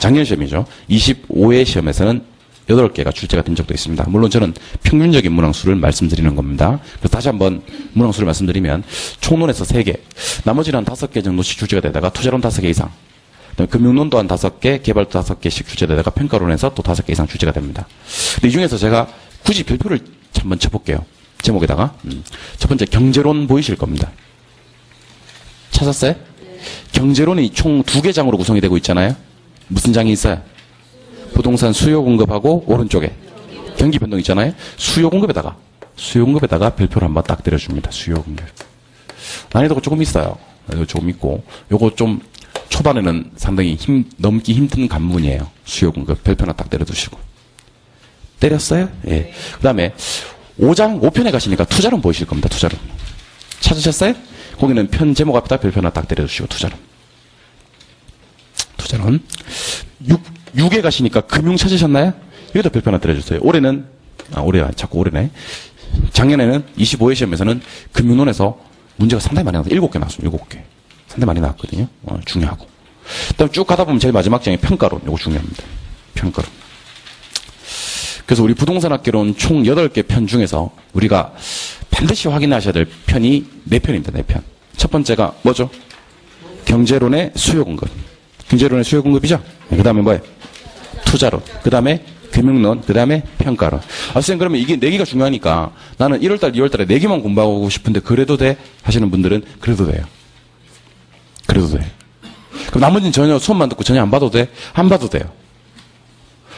S1: 작년 시험이죠. 25회 시험에서는 8개가 출제가 된 적도 있습니다. 물론 저는 평균적인 문항수를 말씀드리는 겁니다. 그래서 다시 한번 문항수를 말씀드리면 총론에서 3개, 나머지는 한 5개 정도씩 출제가 되다가 투자론 5개 이상, 금융론도 한 5개, 개발도 5개씩 출제되다가 평가론에서 또 5개 이상 출제가 됩니다. 근데 이 중에서 제가 굳이 별표를 한번 쳐볼게요. 제목에다가. 첫 번째 경제론 보이실 겁니다. 찾았어요? 네. 경제론이 총 2개 장으로 구성이 되고 있잖아요. 무슨 장이 있어요? 부동산 수요 공급하고 오른쪽에 경기 변동 있잖아요. 수요 공급에다가 별표를 한번 딱 때려줍니다. 수요 공급. 난이도가 조금 있어요. 조금 있고 요거 좀 초반에는 상당히 넘기 힘든 관문이에요. 수요 공급. 별표 하나 딱 때려두시고. 때렸어요? 예. 그 다음에 5편에 가시니까 투자론 보이실 겁니다. 투자론. 찾으셨어요? 거기는 편 제목 앞에다 별표 하나 딱 때려주시고, 투자론. 투자론. 6에 가시니까 금융 찾으셨나요? 여기다 별표 하나 때려주세요. 올해는, 자꾸 올해네. 작년에는 25회 시험에서는 금융론에서 문제가 상당히 많이 나왔어요. 7개 나왔습니다. 7개. 상당히 많이 나왔거든요. 중요하고. 그 다음 쭉 가다 보면 제일 마지막 장에 평가론. 이거 중요합니다. 평가론. 그래서 우리 부동산학개론 총 8개 편 중에서 우리가 반드시 확인하셔야 될 편이 4편입니다. 4편. 첫 번째가 뭐죠? 경제론의 수요 공급. 경제론의 수요 공급이죠? 그 다음에 뭐예요? 투자론. 그 다음에 금융론. 그 다음에 평가론. 선생님 그러면 이게 4개가 중요하니까 나는 1월달, 2월달에 4개만 공부하고 싶은데 그래도 돼? 하시는 분들은 그래도 돼요. 그래도 돼. 그럼 나머지는 전혀 수업만 듣고 전혀 안 봐도 돼? 안 봐도 돼요.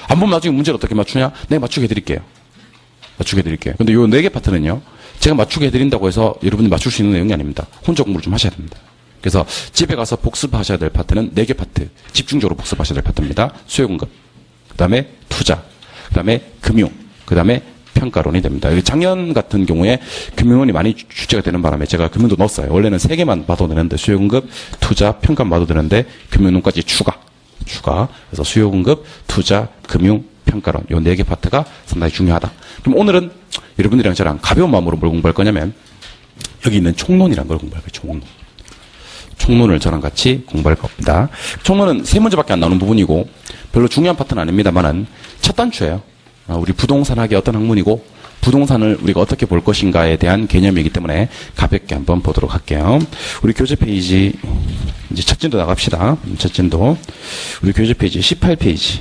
S1: 안 보면 나중에 문제를 어떻게 맞추냐? 내가 맞추게 해드릴게요. 맞추게 해드릴게요. 근데 요 4개 파트는요, 제가 맞추게 해드린다고 해서 여러분이 맞출 수 있는 내용이 아닙니다. 혼자 공부를 좀 하셔야 됩니다. 그래서 집에 가서 복습하셔야 될 파트는 4개 파트. 집중적으로 복습하셔야 될 파트입니다. 수요공급. 그 다음에 투자. 그 다음에 금융. 그 다음에 평가론이 됩니다. 작년 같은 경우에 금융론이 많이 출제가 되는 바람에 제가 금융도 넣었어요. 원래는 3개만 봐도 되는데 수요공급, 투자, 평가만 봐도 되는데 금융론까지 추가. 그래서 수요공급, 투자, 금융, 평가론. 요 4개 파트가 상당히 중요하다. 그럼 오늘은 여러분들이랑 저랑 가벼운 마음으로 뭘 공부할 거냐면 여기 있는 총론이라는 걸 공부할 거예요. 총론. 총론을 저랑 같이 공부할 겁니다. 총론은 3문제밖에 안 나오는 부분이고 별로 중요한 파트는 아닙니다만은 첫 단추예요. 우리 부동산학의 어떤 학문이고 부동산을 우리가 어떻게 볼 것인가에 대한 개념이기 때문에 가볍게 한번 보도록 할게요. 우리 교재 페이지 이제 첫 진도 나갑시다. 첫 진도. 우리 교재 페이지 18페이지.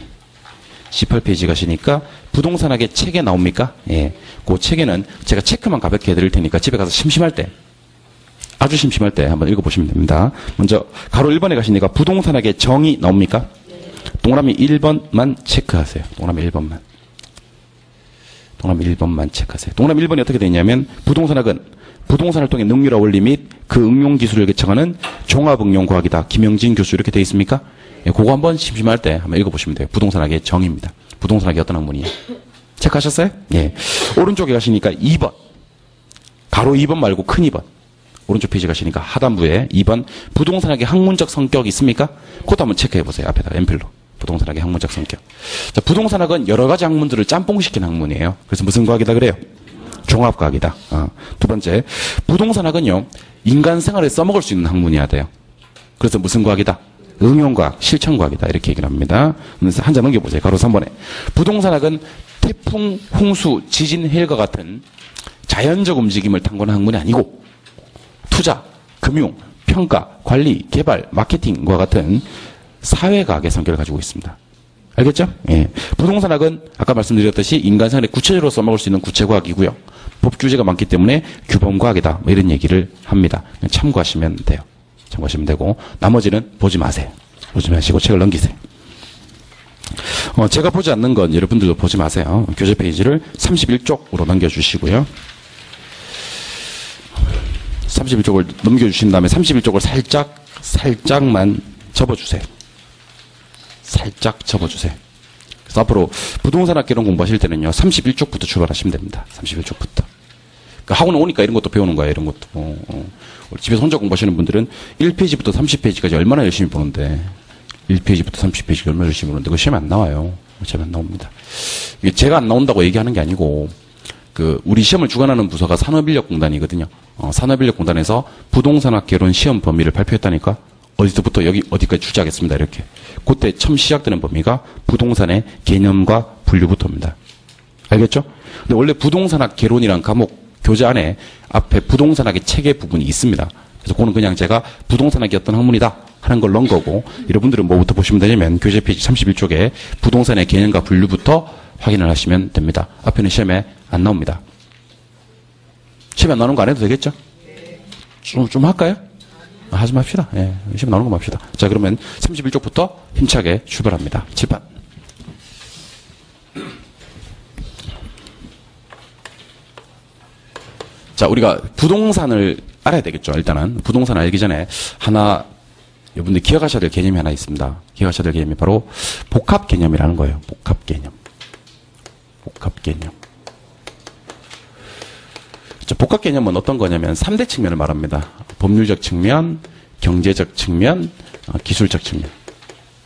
S1: 18페이지 가시니까 부동산학의 책에 나옵니까? 예. 그 책에는 제가 체크만 가볍게 해드릴 테니까 집에 가서 심심할 때, 아주 심심할 때 한번 읽어보시면 됩니다. 먼저 가로 1번에 가시니까 부동산학의 정의 나옵니까? 동그라미 1번만 체크하세요. 동그라미 1번만. 동그라미 1번만 체크하세요. 동그라미 1번이 어떻게 되어 있냐면 부동산학은 부동산 활동의 능률화 원리 및 그 응용 기술을 개척하는 종합응용과학이다. 김영진 교수 이렇게 되어 있습니까? 예, 그거 한번 심심할 때 한번 읽어보시면 돼요. 부동산학의 정의입니다. 부동산학이 어떤 학문이에요? 체크하셨어요? 예. 오른쪽에 가시니까 2번. 가로 2번 말고 큰 2번. 오른쪽 페이지 가시니까 하단부에 2번. 부동산학의 학문적 성격이 있습니까? 그것도 한번 체크해보세요. 앞에다가 연필로. 부동산학의 학문적 성격. 자, 부동산학은 여러 가지 학문들을 짬뽕시킨 학문이에요. 그래서 무슨 과학이다 그래요? 종합과학이다. 두 번째, 부동산학은요, 인간 생활에 써먹을 수 있는 학문이어야 돼요. 그래서 무슨 과학이다? 응용과학, 실천과학이다. 이렇게 얘기를 합니다. 그래서 한 장 넘겨보세요. 가로 3번에. 부동산학은 태풍, 홍수, 지진, 해일과 같은 자연적 움직임을 탐구하는 학문이 아니고 투자, 금융, 평가, 관리, 개발, 마케팅과 같은 사회과학의 성격을 가지고 있습니다. 알겠죠? 예. 부동산학은 아까 말씀드렸듯이 인간 생활에 구체적으로 써먹을 수 있는 구체과학이고요. 법 규제가 많기 때문에 규범과학이다. 뭐 이런 얘기를 합니다. 참고하시면 돼요. 참고하시면 되고 나머지는 보지 마세요. 보지 마시고 책을 넘기세요. 제가 보지 않는 건 여러분들도 보지 마세요. 교재 페이지를 31쪽으로 넘겨주시고요. 31쪽을 넘겨주신 다음에 31쪽을 살짝만 접어주세요. 살짝 접어주세요. 그래서 앞으로 부동산학개론 공부하실 때는요, 31쪽부터 출발하시면 됩니다. 31쪽부터. 그러니까 학원에 오니까 이런 것도 배우는 거예요, 이런 것도. 집에서 혼자 공부하시는 분들은 1페이지부터 30페이지까지 얼마나 열심히 보는데, 1페이지부터 30페이지까지 얼마나 열심히 보는데, 그거 시험에 안 나와요. 시험에 안 나옵니다. 이게 제가 안 나온다고 얘기하는 게 아니고, 우리 시험을 주관하는 부서가 산업인력공단이거든요. 산업인력공단에서 부동산학개론 시험 범위를 발표했다니까, 어디서부터 어디까지 출제하겠습니다. 이렇게. 그때 처음 시작되는 범위가 부동산의 개념과 분류부터입니다. 알겠죠? 근데 원래 부동산학 개론이란 과목 교재 안에 앞에 부동산학의 체계 부분이 있습니다. 그래서 그거는 그냥 제가 부동산학이 어떤 학문이다 하는 걸 넣은 거고, 여러분들은 뭐부터 보시면 되냐면 교재 페이지 31쪽에 부동산의 개념과 분류부터 확인을 하시면 됩니다. 앞에는 시험에 안 나옵니다. 시험에 안 나오는 거 안 해도 되겠죠? 좀 할까요? 하지 맙시다. 예, 시험 나오는 거 맙시다. 자, 그러면 31쪽부터 힘차게 출발합니다. 칠판. 자, 우리가 부동산을 알아야 되겠죠. 일단은 부동산 알기 전에 하나 여러분들 기억하셔야 될 개념이 하나 있습니다. 기억하셔야 될 개념이 바로 복합 개념이라는 거예요. 복합 개념. 복합 개념. 복합 개념은 어떤 거냐면 3대 측면을 말합니다. 법률적 측면, 경제적 측면, 기술적 측면.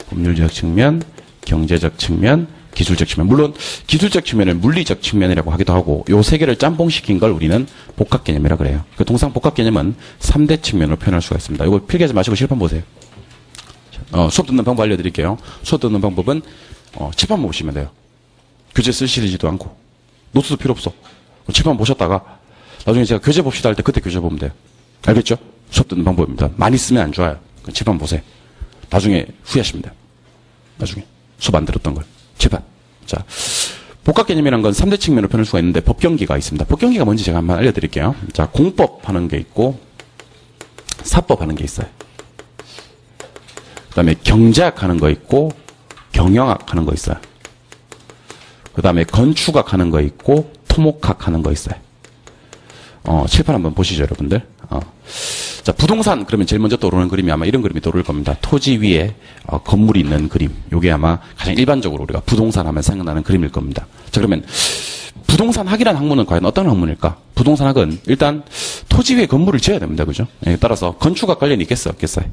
S1: 법률적 측면, 경제적 측면, 기술적 측면. 물론 기술적 측면을 물리적 측면이라고 하기도 하고 요 세 개를 짬뽕시킨 걸 우리는 복합 개념이라 그래요. 그 통상 복합 개념은 3대 측면으로 표현할 수가 있습니다. 이거 필기하지 마시고 칠판 보세요. 수업 듣는 방법 알려드릴게요. 수업 듣는 방법은 칠판 보시면 돼요. 교재 쓰시지도 않고 노트도 필요 없어. 칠판 보셨다가 나중에 제가 교재 봅시다 할 때 그때 교재 보면 돼요. 알겠죠? 수업 듣는 방법입니다. 많이 쓰면 안 좋아요. 칠판 보세요. 나중에 후회하시면 돼요. 나중에 수업 안 들었던 걸. 칠판. 자, 복합 개념이라는 건 3대 측면으로 표현할 수가 있는데 법경기가 있습니다. 법경기가 뭔지 제가 한번 알려드릴게요. 자, 공법 하는 게 있고 사법 하는 게 있어요. 그 다음에 경제학 하는 거 있고 경영학 하는 거 있어요. 그 다음에 건축학 하는 거 있고 토목학 하는 거 있어요. 칠판 한번 보시죠, 여러분들. 자, 부동산, 그러면 제일 먼저 떠오르는 그림이 아마 이런 그림이 떠오를 겁니다. 토지 위에 건물이 있는 그림. 요게 아마 가장 일반적으로 우리가 부동산 하면 생각나는 그림일 겁니다. 자, 그러면 부동산 학이라는 학문은 과연 어떤 학문일까? 부동산 학은 일단 토지 위에 건물을 지어야 됩니다. 그죠? 예, 따라서 건축학 관련이 있겠어요? 없겠어요?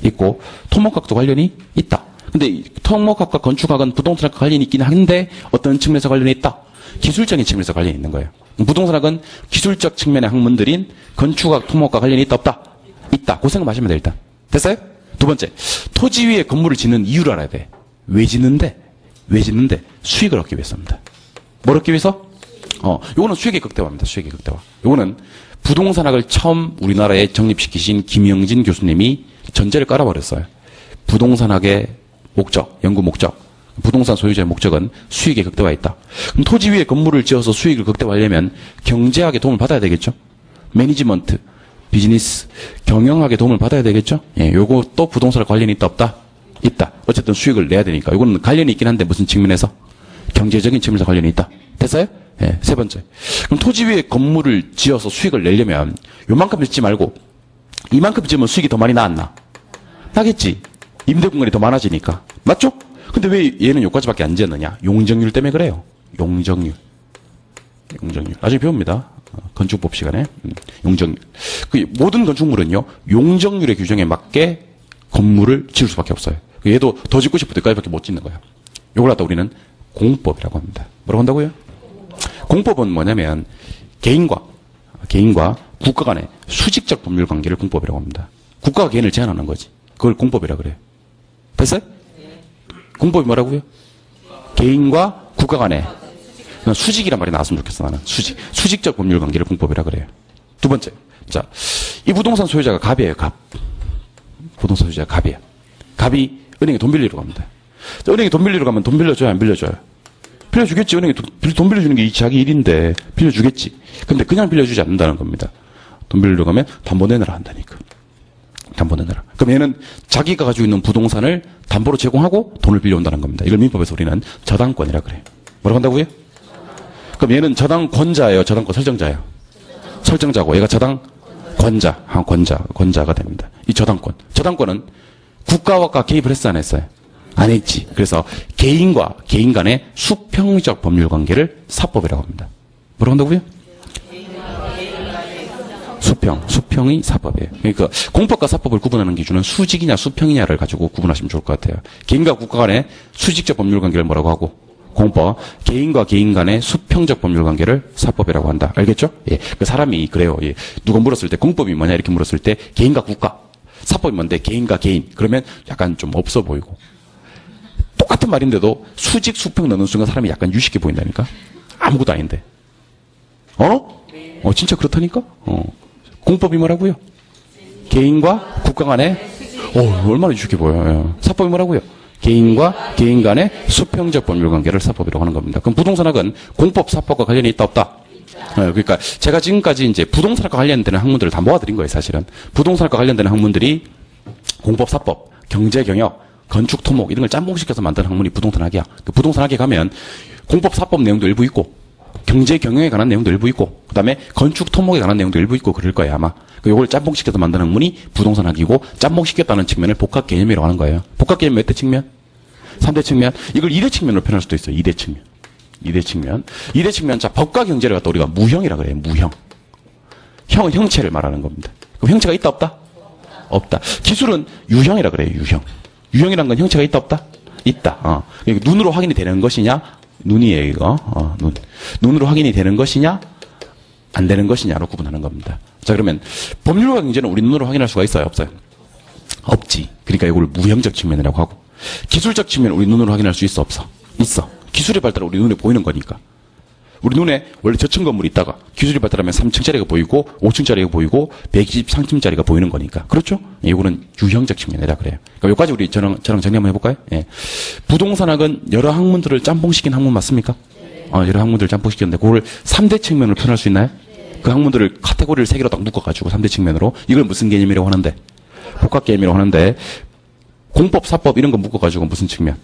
S1: 있고, 토목학도 관련이 있다. 근데 토목학과 건축학은 부동산학과 관련이 있긴 한데 어떤 측면에서 관련이 있다? 기술적인 측면에서 관련이 있는 거예요. 부동산학은 기술적 측면의 학문들인 건축학, 토목과 관련이 있다, 없다? 있다. 그 생각 마시면 돼, 일단. 됐어요? 두 번째. 토지 위에 건물을 짓는 이유를 알아야 돼. 왜 짓는데? 수익을 얻기 위해서입니다. 뭘 얻기 위해서? 요거는 수익의 극대화입니다. 수익의 극대화. 요거는 부동산학을 처음 우리나라에 정립시키신 김영진 교수님이 전제를 깔아버렸어요. 부동산학의 목적, 연구 목적. 부동산 소유자의 목적은 수익의 극대화에 있다. 그럼 토지 위에 건물을 지어서 수익을 극대화하려면 경제학의 도움을 받아야 되겠죠? 매니지먼트, 비즈니스, 경영학의 도움을 받아야 되겠죠? 예, 요거 또 부동산과 관련이 있다, 없다? 있다. 어쨌든 수익을 내야 되니까. 요거는 관련이 있긴 한데 무슨 측면에서? 경제적인 측면에서 관련이 있다. 됐어요? 예, 세 번째. 그럼 토지 위에 건물을 지어서 수익을 내려면 요만큼 짓지 말고 이만큼 지으면 수익이 더 많이 나왔나? 나겠지. 임대 공간이 더 많아지니까. 맞죠? 근데 왜 얘는 여기까지밖에 안 지었느냐? 용적률 때문에 그래요. 용적률. 나중에 배웁니다. 건축법 시간에. 용적률. 모든 건축물은요, 용적률의 규정에 맞게 건물을 지을 수밖에 없어요. 얘도 더 짓고 싶을 때까지밖에 못 짓는 거예요. 요걸 갖다 우리는 공법이라고 합니다. 뭐라고 한다고요? 공법은 뭐냐면 개인과 국가 간의 수직적 법률 관계를 공법이라고 합니다. 국가가 개인을 제한하는 거지. 그걸 공법이라고 그래요. 됐어요? 공법이 뭐라고요? 개인과 국가 간의 수직이란 말이 나왔으면 좋겠어, 나는. 수직적 법률 관계를 공법이라 그래요. 두 번째. 자, 이 부동산 소유자가 갑이에요, 갑. 부동산 소유자가 갑이에요. 갑이 은행에 돈 빌리러 갑니다. 자, 은행에 돈 빌리러 가면 돈 빌려줘요, 안 빌려줘요? 빌려주겠지. 은행에 돈 빌려주는 게 자기 일인데 빌려주겠지. 근데 그냥 빌려주지 않는다는 겁니다. 돈 빌리러 가면 담보 내놔라 한다니까. 담보 내놔라. 그럼 얘는 자기가 가지고 있는 부동산을 담보로 제공하고 돈을 빌려온다는 겁니다. 이걸 민법에서 우리는 저당권이라 그래요. 뭐라고 한다고요? 그럼 얘는 저당권자예요? 저당권 설정자예요? 설정자고 얘가 권자가 됩니다. 이 저당권은 국가와 개입을 했어, 안 했어요? 안 했지. 그래서 개인과 개인 간의 수평적 법률 관계를 사법이라고 합니다. 뭐라고 한다고요? 수평이 사법이에요. 그러니까 공법과 사법을 구분하는 기준은 수직이냐 수평이냐를 가지고 구분하시면 좋을 것 같아요. 개인과 국가 간의 수직적 법률 관계를 뭐라고 하고 공법, 개인과 개인 간의 수평적 법률 관계를 사법이라고 한다. 알겠죠? 예. 그 사람이 그래요. 예. 누가 물었을 때 공법이 뭐냐 이렇게 물었을 때 개인과 국가, 사법이 뭔데 개인과 개인. 그러면 약간 좀 없어 보이고. 똑같은 말인데도 수직, 수평 넣는 순간 사람이 약간 유식해 보인다니까? 아무것도 아닌데. 진짜 그렇다니까? 공법이 뭐라고요? 개인과 국가 간의, 얼마나 유식해 보여요. 사법이 뭐라고요? 개인과 개인 간의 수평적 법률 관계를 사법이라고 하는 겁니다. 그럼 부동산학은 공법, 사법과 관련이 있다, 없다? 그러니까 제가 지금까지 이제 부동산학과 관련되는 학문들을 다 모아드린 거예요, 사실은. 부동산학과 관련되는 학문들이 공법, 사법, 경제, 경영, 건축, 토목 이런 걸 짬뽕시켜서 만든 학문이 부동산학이야. 그 부동산학에 가면 공법, 사법 내용도 일부 있고 경제 경영에 관한 내용도 일부 있고, 그 다음에 건축 토목에 관한 내용도 일부 있고 그럴 거예요, 아마. 요걸 짬뽕시켜서 만든 학문이 부동산 학이고, 짬뽕시켰다는 측면을 복합 개념이라고 하는 거예요. 복합 개념 몇 대 측면? 3대 측면. 이걸 2대 측면으로 표현할 수도 있어요, 2대 측면. 2대 측면. 2대 측면, 자, 법과 경제를 갖다 우리가 무형이라 그래요, 무형. 형은 형체를 말하는 겁니다. 그럼 형체가 있다, 없다? 없다. 기술은 유형이라 그래요, 유형. 유형이란 건 형체가 있다, 없다? 있다. 눈으로 확인이 되는 것이냐? 눈이에요, 이거. 눈. 눈으로 확인이 되는 것이냐? 안 되는 것이냐로 구분하는 겁니다. 자, 그러면 법률과 경제는 우리 눈으로 확인할 수가 있어요, 없어요? 없지. 그러니까 이걸 무형적 측면이라고 하고, 기술적 측면 우리 눈으로 확인할 수 있어, 없어? 있어. 기술의 발달은 우리 눈에 보이는 거니까. 우리 눈에 원래 저층 건물이 있다가 기술이 발달하면 3층짜리가 보이고 5층짜리가 보이고 123층짜리가 보이는 거니까. 그렇죠? 이거는 유형적 측면이라 그래요. 그러니까 여기까지 우리 저랑 정리 한번 해볼까요? 예. 부동산학은 여러 학문들을 짬뽕시킨 학문 맞습니까? 여러 학문들을 짬뽕시켰는데 그걸 3대 측면으로 표현할 수 있나요? 그 학문들을 카테고리를 3개로 딱 묶어가지고 3대 측면으로. 이걸 무슨 개념이라고 하는데? 복합 개념이라고 하는데, 공법, 사법 이런 거 묶어가지고 무슨 측면?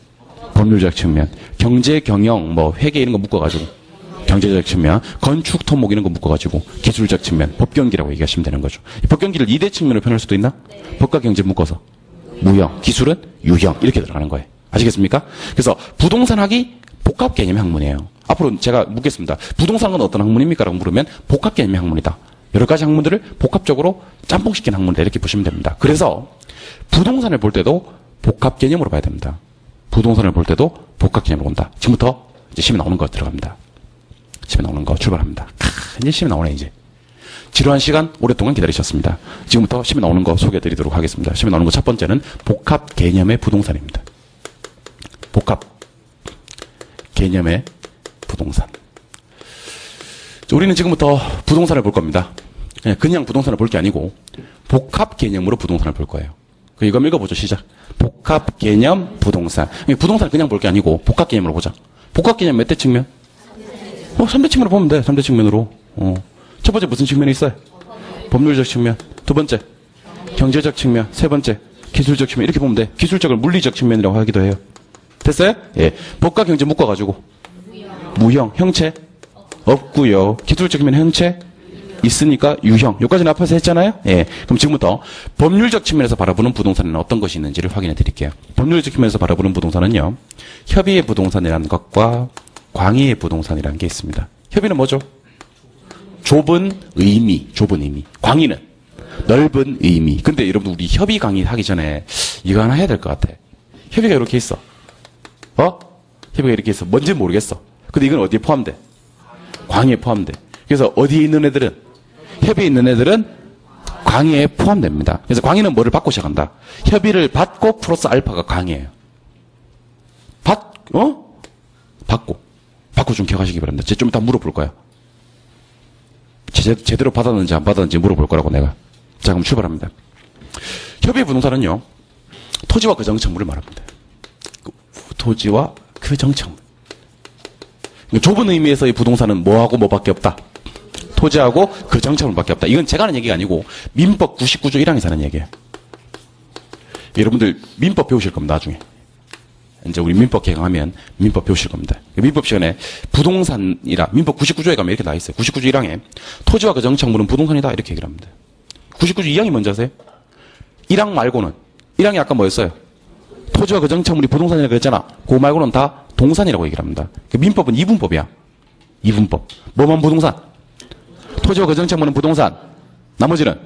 S1: 법률적 측면. 경제, 경영, 뭐 회계 이런 거 묶어가지고 경제적 측면, 건축, 토목 이런 거 묶어가지고 기술적 측면, 법경기라고 얘기하시면 되는 거죠. 법경기를 2대 측면으로 표현할 수도 있나? 법과 경제 묶어서 무형, 기술은 유형 이렇게 들어가는 거예요. 아시겠습니까? 그래서 부동산학이 복합 개념의 학문이에요. 앞으로 제가 묻겠습니다. 부동산은 어떤 학문입니까? 라고 물으면 복합 개념의 학문이다. 여러 가지 학문들을 복합적으로 짬뽕시킨 학문이다 이렇게 보시면 됩니다. 그래서 부동산을 볼 때도 복합 개념으로 봐야 됩니다. 부동산을 볼 때도 복합 개념으로 본다. 지금부터 이제 시험에 나오는 거 들어갑니다. 시험에 나오는 거 출발합니다. 이제 시험에 나오네, 이제. 지루한 시간 오랫동안 기다리셨습니다. 지금부터 시험에 나오는 거 소개해 드리도록 하겠습니다. 시험에 나오는 거 첫 번째는 복합 개념의 부동산입니다. 복합 개념의 부동산. 우리는 지금부터 부동산을 볼 겁니다. 그냥 부동산을 볼 게 아니고 복합 개념으로 부동산을 볼 거예요. 이거 한번 읽어보죠. 시작. 복합 개념 부동산. 부동산을 그냥 볼 게 아니고 복합 개념으로 보자. 복합 개념 몇 대 측면? 3대 측면으로 보면 돼. 3대 측면으로. 첫 번째 무슨 측면이 있어요? 법률적 측면. 두 번째 경제적 측면. 세 번째 기술적 측면. 이렇게 보면 돼. 기술적을 물리적 측면이라고 하기도 해요. 됐어요? 예. 법과 경제 묶어가지고 무형, 형체 없고요. 기술적 측면 형체 있으니까 유형. 여기까지는 앞에서 했잖아요? 예. 그럼 지금부터 법률적 측면에서 바라보는 부동산에는 어떤 것이 있는지를 확인해 드릴게요. 법률적 측면에서 바라보는 부동산은요, 협의의 부동산이라는 것과 광의의 부동산이라는 게 있습니다. 협의는 뭐죠? 좁은 의미, 좁은 의미. 광의는 넓은 의미. 근데 여러분, 우리 협의 강의 하기 전에 이거 하나 해야 될 것 같아. 협의가 이렇게 있어. 협의가 이렇게 있어. 뭔지 모르겠어. 근데 이건 어디에 포함돼? 광의에 포함돼. 그래서 어디에 있는 애들은? 협의에 있는 애들은 광의에 포함됩니다. 그래서 광의는 뭐를 받고 시작한다? 협의를 받고 플러스 알파가 광의예요. 받고 좀 기억하시기 바랍니다. 제가 좀 이따 물어볼 거야. 제대로 받았는지 안 받았는지 물어볼 거라고 내가. 자, 그럼 출발합니다. 협의 부동산은요, 토지와 그 정착물을 말합니다. 토지와 그 정착물. 좁은 의미에서의 부동산은 뭐하고 뭐밖에 없다? 토지하고 그 정착물밖에 없다. 이건 제가 하는 얘기가 아니고 민법 99조 1항에서 하는 얘기예요. 여러분들 민법 배우실 겁니다, 나중에. 이제 우리 민법 개강하면 민법 배우실 겁니다. 민법 시간에 부동산이라 민법 99조에 가면 이렇게 나와 있어요. 99조 1항에 토지와 그 정착물은 부동산이다 이렇게 얘기를 합니다. 99조 2항이 뭔지 아세요? 1항 말고는 1항이 아까 뭐였어요? 토지와 그 정착물이 부동산이라고 그랬잖아. 그거 말고는 다 동산이라고 얘기를 합니다. 민법은 이분법이야. 이분법. 뭐만 부동산? 토지와 그 정착물은 부동산. 나머지는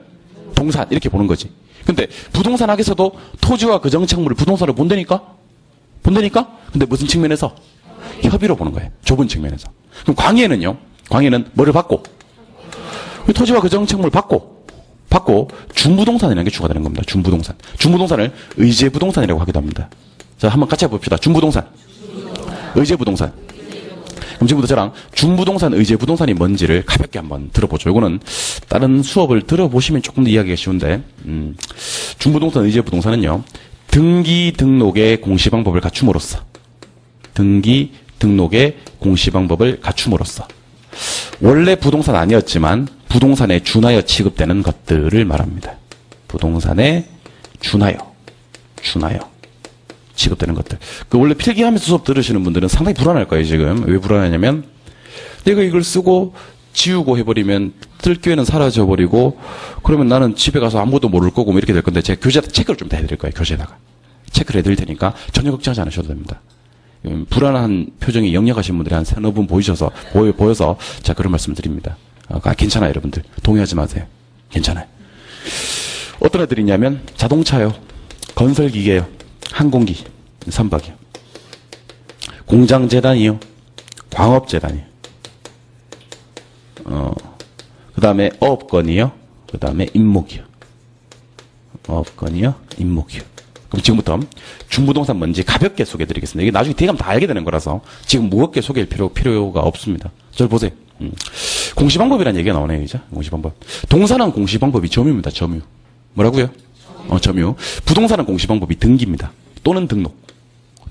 S1: 동산. 이렇게 보는 거지. 근데 부동산학에서도 토지와 그 정착물을 부동산으로 본다니까? 근데 무슨 측면에서? 협의로 보는 거예요. 좁은 측면에서. 그럼 광의에는요? 광의는 뭐를 받고? 토지와 그 정착물을 받고 준부동산이라는 게 추가되는 겁니다. 준부동산. 준부동산을 의제부동산이라고 하기도 합니다. 자, 한번 같이 해봅시다. 준부동산. 의제부동산. 그럼 지금부터 저랑 준부동산, 의제부동산이 뭔지를 가볍게 한번 들어보죠. 이거는 다른 수업을 들어보시면 조금 더 이해하기가 쉬운데, 준부동산, 의제부동산은요, 등기 등록의 공시방법을 갖춤으로써 원래 부동산 아니었지만 부동산에 준하여 취급되는 것들을 말합니다. 부동산에 준하여 취급되는 것들. 원래 필기하면서 수업 들으시는 분들은 상당히 불안할 거예요, 지금. 왜 불안하냐면 내가 이걸 쓰고 지우고 해버리면 뜰 기회는 사라져버리고 그러면 나는 집에 가서 아무것도 모를 거고 뭐 이렇게 될 건데 제가 교재에다 체크를 좀 다 해드릴 거예요. 교재에다가. 체크를 해드릴 테니까 전혀 걱정하지 않으셔도 됩니다. 불안한 표정이 역력하신 분들이 한 서너 분 보여서 제가 그런 말씀을 드립니다. 괜찮아요, 여러분들. 동의하지 마세요. 괜찮아요. 어떤 애들이 있냐면 자동차요, 건설기계요, 항공기, 선박이요, 공장재단이요, 광업재단이요, 그 다음에 어업건이요, 그 다음에 임목이요. 어업건이요, 임목이요. 그럼 지금부터 중부동산 뭔지 가볍게 소개해드리겠습니다. 이게 나중에 뒤에 가면 다 알게 되는 거라서 지금 무겁게 소개할 필요가 없습니다. 저를 보세요. 공시방법이라는 얘기가 나오네요. 그죠? 공시방법. 동사는 공시방법이 점유입니다. 점유. 뭐라고요? 점유. 부동산은 공시방법이 등기입니다. 또는 등록.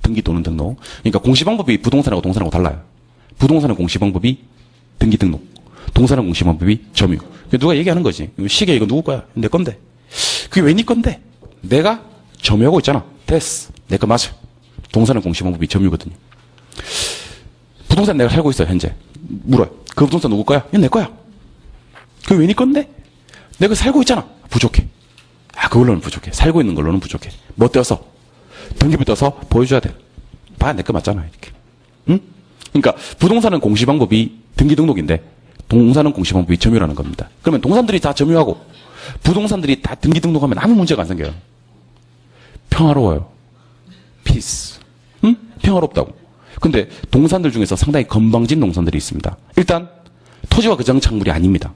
S1: 등기 또는 등록. 그러니까 공시방법이 부동산하고 동산하고 달라요. 부동산은 공시방법이 등기 등록. 동사는 공시방법이 점유. 누가 얘기하는 거지. 시계 이거 누구 거야? 내 건데. 그게 왜 네 건데? 내가 점유하고 있잖아. 됐어. 내 거 맞아. 동사는 공시방법이 점유거든요. 부동산 내가 살고 있어요. 현재. 물어요. 그 부동산 누구 거야? 이건 내 거야. 그게 왜 네 건데? 내가 살고 있잖아. 부족해. 그걸로는 부족해. 살고 있는 걸로는 부족해. 뭐 떼어서? 등기부 떼어서 보여줘야 돼. 봐, 내 거 맞잖아. 이렇게. 응? 그러니까 부동산은 공시방법이 등기 등록인데 동사는 공시방법이 점유라는 겁니다. 그러면 동산들이 다 점유하고 부동산들이 다 등기 등록하면 아무 문제가 안 생겨요. 평화로워요. 피스. 응? 평화롭다고. 근데 동산들 중에서 상당히 건방진 동산들이 있습니다. 일단 토지와 거정착물이 아닙니다.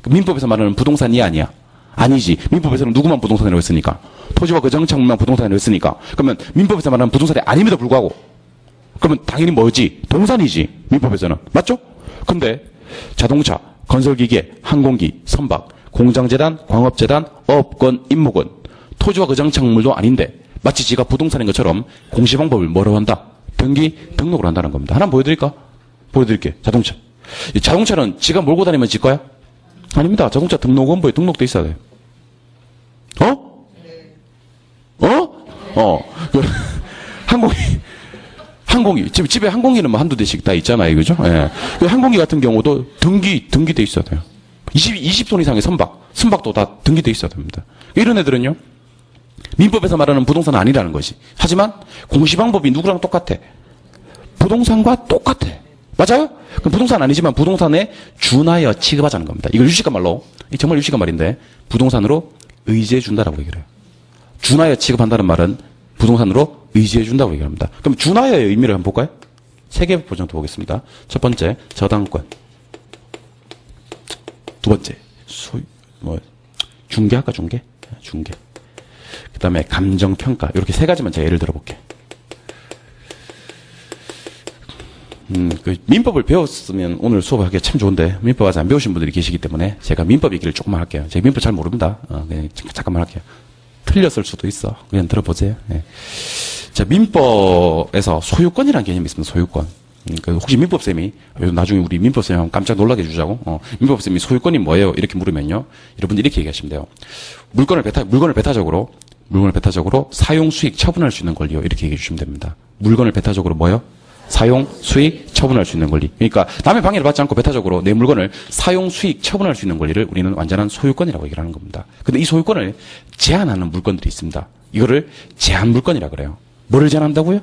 S1: 민법에서 말하는 부동산이 아니야. 아니지. 민법에서는 누구만 부동산이라고 했으니까. 토지와 거정착물만 부동산이라고 했으니까. 그러면 민법에서 말하는 부동산이 아님에도 불구하고 그러면 당연히 뭐지? 동산이지. 민법에서는. 맞죠? 근데 자동차, 건설기계, 항공기, 선박, 공장재단, 광업재단, 어업권, 임목원 토지와 거정착물도 아닌데 마치 지가 부동산인 것처럼 공시방법을 뭐라고 한다? 등기 등록을 한다는 겁니다. 하나 보여드릴까? 보여드릴게. 자동차. 이 자동차는 지가 몰고 다니면 지 거야? 아닙니다. 자동차 등록원부에 등록돼 있어야 돼요. 항공기. 집에 항공기는 뭐 한두 대씩 다 있잖아요. 그죠? 예. 그 항공기 같은 경우도 등기돼 있어야 돼요. 20톤 이상의 선박도 다 등기돼 있어야 됩니다. 이런 애들은요, 민법에서 말하는 부동산은 아니라는 것이. 하지만 공시방법이 누구랑 똑같아? 부동산과 똑같아. 맞아요? 그럼 부동산 아니지만 부동산에 준하여 취급하자는 겁니다. 이걸 유식한 말로, 정말 유식한 말인데, 부동산으로 의지해준다라고 얘기를 해요. 준하여 취급한다는 말은 부동산으로 의지해준다고 얘기합니다. 그럼 준하여의 의미를 한번 볼까요? 세 개 버전도 보겠습니다. 첫 번째, 저당권. 두 번째, 중개할까, 중개? 중개. 그 다음에 감정평가. 이렇게 세 가지만 제가 예를 들어볼게요. 민법을 배웠으면 오늘 수업하기가 참 좋은데, 민법 아직 안 배우신 분들이 계시기 때문에 제가 민법 얘기를 조금만 할게요. 제가 민법 잘 모릅니다. 그냥 잠깐만 할게요. 틀렸을 수도 있어. 그냥 들어보세요. 네. 자, 민법에서 소유권이라는 개념이 있습니다. 소유권. 혹시 민법쌤이, 나중에 우리 민법쌤이 한번 깜짝 놀라게 해주자고, 민법쌤이 소유권이 뭐예요? 이렇게 물으면요. 여러분들 이렇게 얘기하시면 돼요. 물건을 배타적으로 사용, 수익, 처분할 수 있는 권리요. 이렇게 얘기해 주시면 됩니다. 물건을 배타적으로 뭐요? 사용, 수익, 처분할 수 있는 권리. 그러니까 남의 방해를 받지 않고 배타적으로 내 물건을 사용, 수익, 처분할 수 있는 권리를 우리는 완전한 소유권이라고 얘기를 하는 겁니다. 근데 이 소유권을 제한하는 물건들이 있습니다. 이거를 제한 물건이라고 그래요. 뭐를 제한한다고요?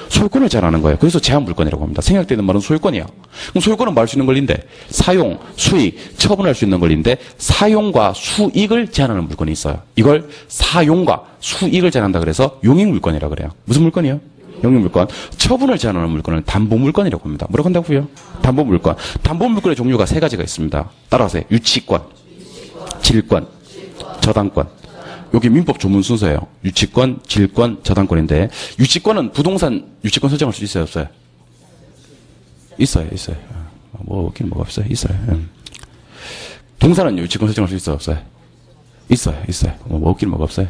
S1: 소유권을 제한하는 거예요. 그래서 제한 물건이라고 합니다. 생략되는 말은 소유권이야. 그럼 소유권은 뭐 할 수 있는 권리인데 사용, 수익, 처분할 수 있는 권리인데 사용과 수익을 제한하는 물건이 있어요. 이걸 사용과 수익을 제한한다 그래서 용익 물건이라고 그래요. 무슨 물건이요? 용익 물건. 처분을 제한하는 물건을 담보 물건이라고 합니다. 뭐라고 한다고요? 담보 물건. 담보 물건의 종류가 세 가지가 있습니다. 따라하세요. 유치권, 질권, 저당권. 여기 민법 조문 순서예요. 유치권, 질권, 저당권인데 유치권은 부동산 유치권 설정할 수 있어요, 없어요? 있어요. 뭐 없긴 뭐가 없어요. 있어요. 동산은 유치권 설정할 수 있어요, 없어요? 있어요. 뭐 없긴 뭐가 없어요.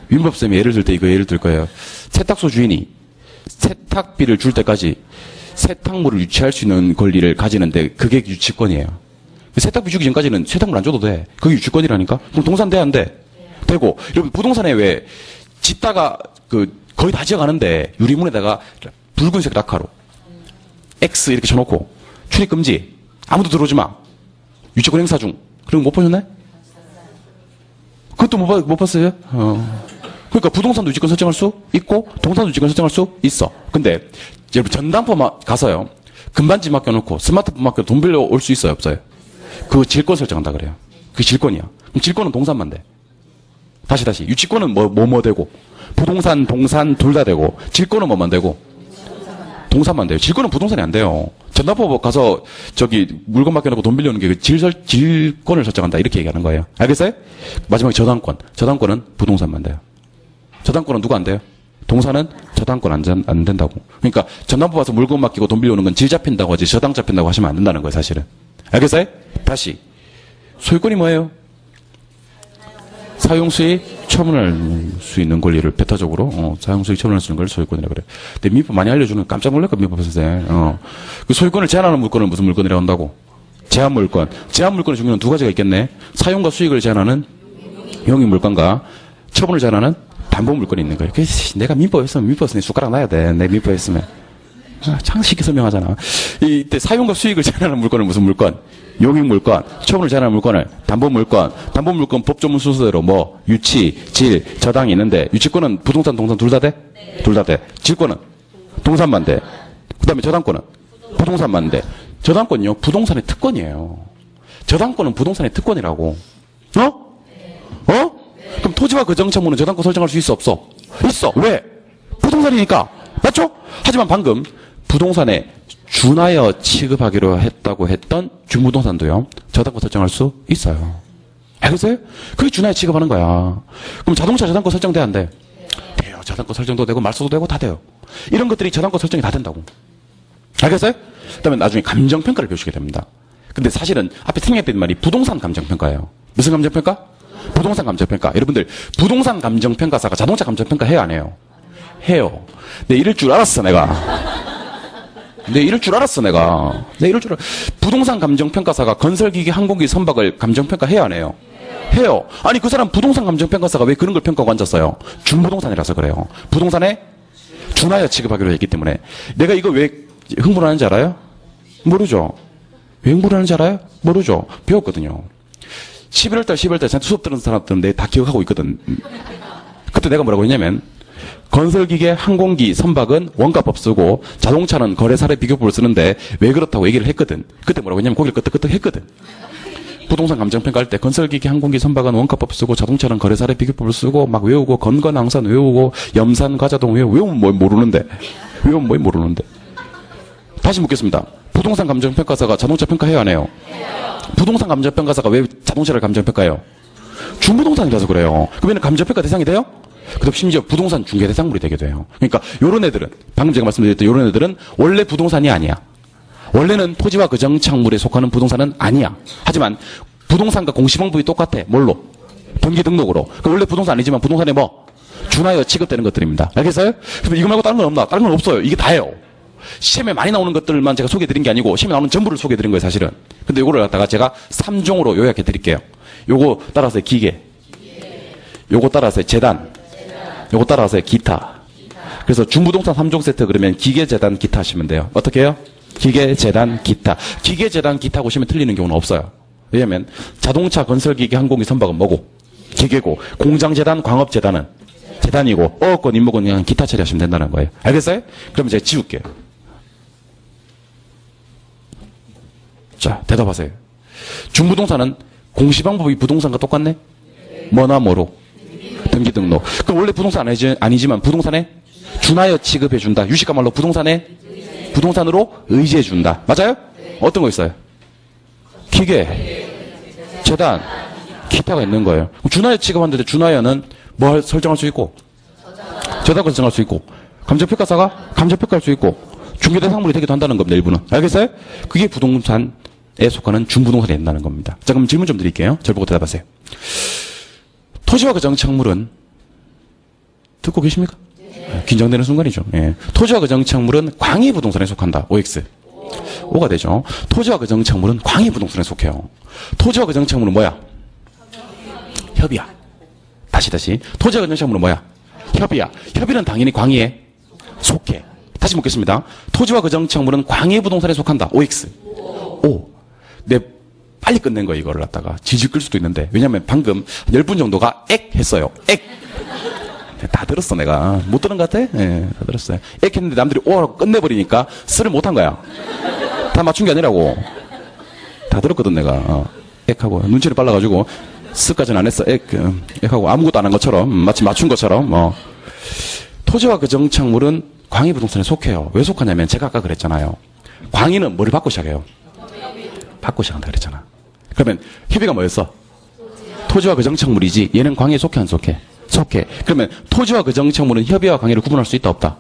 S1: 민법쌤이 예를 들 때 이거 예를 들 거예요. 세탁소 주인이 세탁비를 줄 때까지 세탁물을 유치할 수 있는 권리를 가지는데 그게 유치권이에요. 세탁비 주기 전까지는 세탁물 안 줘도 돼. 그게 유치권이라니까? 그럼 동산 돼, 안 돼? 되고, 여러분, 부동산에 왜, 짓다가, 거의 다 지어가는데, 유리문에다가 붉은색 라카로, X 이렇게 쳐놓고, 출입 금지. 아무도 들어오지 마. 유치권 행사 중. 그런 거 못 보셨네? 그것도 못 봤어요? 그러니까 부동산도 유치권 설정할 수 있고, 동산도 유치권 설정할 수 있어. 근데, 여러분, 전담포 가서요. 금반지 맡겨놓고, 스마트폰 맡겨 돈 빌려올 수 있어요? 없어요? 그 질권 설정한다 그래요. 그게 질권이야. 그럼 질권은 동산만 돼. 다시. 유치권은 뭐 되고, 부동산, 동산 둘 다 되고, 질권은 뭐만 되고, 동산만 돼요. 질권은 부동산이 안 돼요. 전담포 가서 물건 맡겨놓고 돈 빌려오는 게 질권을 설정한다 이렇게 얘기하는 거예요. 알겠어요? 마지막에 저당권. 저당권은 부동산만 돼요. 저당권은 누가 안 돼요? 동산은 저당권 안 된다고. 그러니까 전담포 가서 물건 맡기고 돈 빌려오는 건 질 잡힌다고 하지 저당 잡힌다고 하시면 안 된다는 거예요, 사실은. 알겠어요? 다시. 소유권이 뭐예요? 사용수익 처분할 수 있는 권리를 배타적으로 사용수익 처분할 수 있는 걸 소유권이라고 그래요. 근데 민법 많이 알려주는 깜짝 놀랄 거야, 민법 선생. 그 소유권을 제한하는 물건을 무슨 물건이라고 한다고? 제한물권. 제한물권의 종류는 두 가지가 있겠네. 사용과 수익을 제한하는 용익물권과 처분을 제한하는 담보물권이 있는 거예요. 그래서 내가 민법했으면 민법선생 숟가락 놔야 돼. 내 민법했으면. 참 쉽게 설명하잖아. 이때 사용과 수익을 제한하는 물건은 무슨 물건? 용익물권, 처분을 제한하는 물건을 담보물권, 담보물권 법조문 순서대로 유치, 질, 저당이 있는데 유치권은 부동산, 동산 둘 다 돼? 네. 둘 다 돼. 질권은 동산만 돼. 그 다음에 저당권은 부동산만 돼. 저당권이요? 부동산의 특권이에요. 저당권은 부동산의 특권이라고. 그럼 토지와 그 정착물은 저당권 설정할 수 있어, 없어? 있어. 왜? 부동산이니까. 맞죠? 하지만 방금 부동산에 준하여 취급하기로 했다고 했던 중부동산도요, 저당권 설정할 수 있어요. 알겠어요? 그게 준하여 취급하는 거야. 그럼 자동차 저당권 설정돼, 안 돼? 돼요. 저당권 설정도 되고, 말소도 되고, 다 돼요. 이런 것들이 저당권 설정이 다 된다고. 알겠어요? 그 다음에 나중에 감정평가를 배우시게 됩니다. 근데 사실은 앞에 생략된 말이 부동산 감정평가예요. 무슨 감정평가? 부동산 감정평가. 여러분들, 부동산 감정평가사가 자동차 감정평가 해요, 안 해요? 해요. 내 이럴 줄 알았어, 내가. 부동산 감정평가사가 건설기계, 항공기, 선박을 감정평가해야 안 해요? 해요. 아니, 그 사람 부동산 감정평가사가 왜 그런 걸 평가하고 앉았어요? 준부동산이라서 그래요. 부동산에 준하여 취급하기로 했기 때문에. 내가 이거 왜 흥분하는지 알아요? 모르죠. 왜 흥분하는지 알아요? 모르죠. 배웠거든요. 11월달 저한테 수업 들은 사람들은 내가 다 기억하고 있거든. 그때 내가 뭐라고 했냐면, 건설기계, 항공기, 선박은 원가법 쓰고 자동차는 거래사례 비교법을 쓰는데 왜 그렇다고 얘기를 했거든. 그때 뭐라고 했냐면 고개를 끄덕끄덕 했거든. 부동산 감정평가할 때 건설기계, 항공기, 선박은 원가법 쓰고 자동차는 거래사례 비교법을 쓰고 막 외우고 건건항산 외우고 염산, 과자동 외우면 뭐 모르는데. 다시 묻겠습니다. 부동산 감정평가사가 자동차 평가해요, 안 해요? 부동산 감정평가사가 왜 자동차를 감정평가해요? 중부동산이라서 그래요. 그러면 감정평가 대상이 돼요? 그다음 심지어 부동산 중개 대상물이 되게 돼요. 그러니까 요런 애들은 방금 제가 말씀드렸던 요런 애들은 원래 부동산이 아니야. 원래는 토지와 그 정착물에 속하는 부동산은 아니야. 하지만 부동산과 공시방법이 똑같아. 뭘로? 등기 등록으로. 그럼 원래 부동산 아니지만 부동산에 준하여 취급되는 것들입니다. 알겠어요? 그럼 이거 말고 다른 건 없나? 다른 건 없어요. 이게 다예요. 시험에 많이 나오는 것들만 제가 소개해드린 게 아니고 시험에 나오는 전부를 소개해드린 거예요, 사실은. 근데 요거를 갖다가 제가 3종으로 요약해드릴게요. 요거 따라서 기계, 요거 따라서 재단, 요거 따라서 기타. 그래서 중부동산 3종 세트 그러면 기계, 재단, 기타 하시면 돼요. 어떻게 해요? 기계, 재단, 기타. 기계, 재단, 기타 보시면 틀리는 경우는 없어요. 왜냐면 자동차, 건설기계, 항공기, 선박은 뭐고? 기계고, 공장재단, 광업재단은 재단이고, 어업권, 임무권 그냥 기타 처리하시면 된다는 거예요. 알겠어요? 그럼 제가 지울게요. 자, 대답하세요. 중부동산은 공시방법이 부동산과 똑같네? 뭐나 뭐로? 등기 등록. 그럼 원래 부동산 아니지만 부동산에 준하여 취급해준다. 유식가 말로 부동산으로 의지해준다. 맞아요? 어떤 거 있어요? 기계, 재단, 기타가 있는 거예요. 준하여 취급하는데 준하여는 뭐 설정할 수 있고, 저당권 설정할 수 있고, 감정평가사가 감정평가할 수 있고, 중개대상물이 되기도 한다는 겁니다. 일부는. 알겠어요? 그게 부동산에 속하는 중부동산이 된다는 겁니다. 자, 그럼 질문 좀 드릴게요. 절 보고 대답하세요. 토지와 그 정착물은 듣고 계십니까? 네. 긴장되는 순간이죠. 예. 토지와 그 정착물은 광의부동산에 속한다. OX. O가 되죠. 토지와 그 정착물은 광의부동산에 속해요. 토지와 그 정착물은 뭐야? 협의야. 다시. 토지와 그 정착물은 뭐야? 협의야. 협의는 당연히 광의에 속해. 다시 묻겠습니다. 토지와 그 정착물은 광의부동산에 속한다. OX. 오, 내 빨리 끝낸 거야, 이거를 갖다가. 질질 끌 수도 있는데. 왜냐면 방금 10분 정도가 액 했어요. 액. 다 들었어, 내가. 못 들은 것 같아? 예, 다 들었어요. 액 했는데 남들이 오라고 끝내버리니까 쓰를 못한 거야. 다 맞춘 게 아니라고. 다 들었거든, 내가. 액하고. 눈치를 빨라가지고, 쓰까지는 안 했어. 액하고 아무것도 안 한 것처럼, 마치 맞춘 것처럼, 토지와 그 정착물은 광의부동산에 속해요. 왜 속하냐면, 제가 아까 그랬잖아요. 광의는 뭐를 받고 시작해요? 받고 시작한다 그랬잖아. 그러면 협의가 뭐였어? 토지와 그 정착물이지. 얘는 광의에 속해 안 속해? 속해. 그러면 토지와 그 정착물은 협의와 광의를 구분할 수 있다 없다?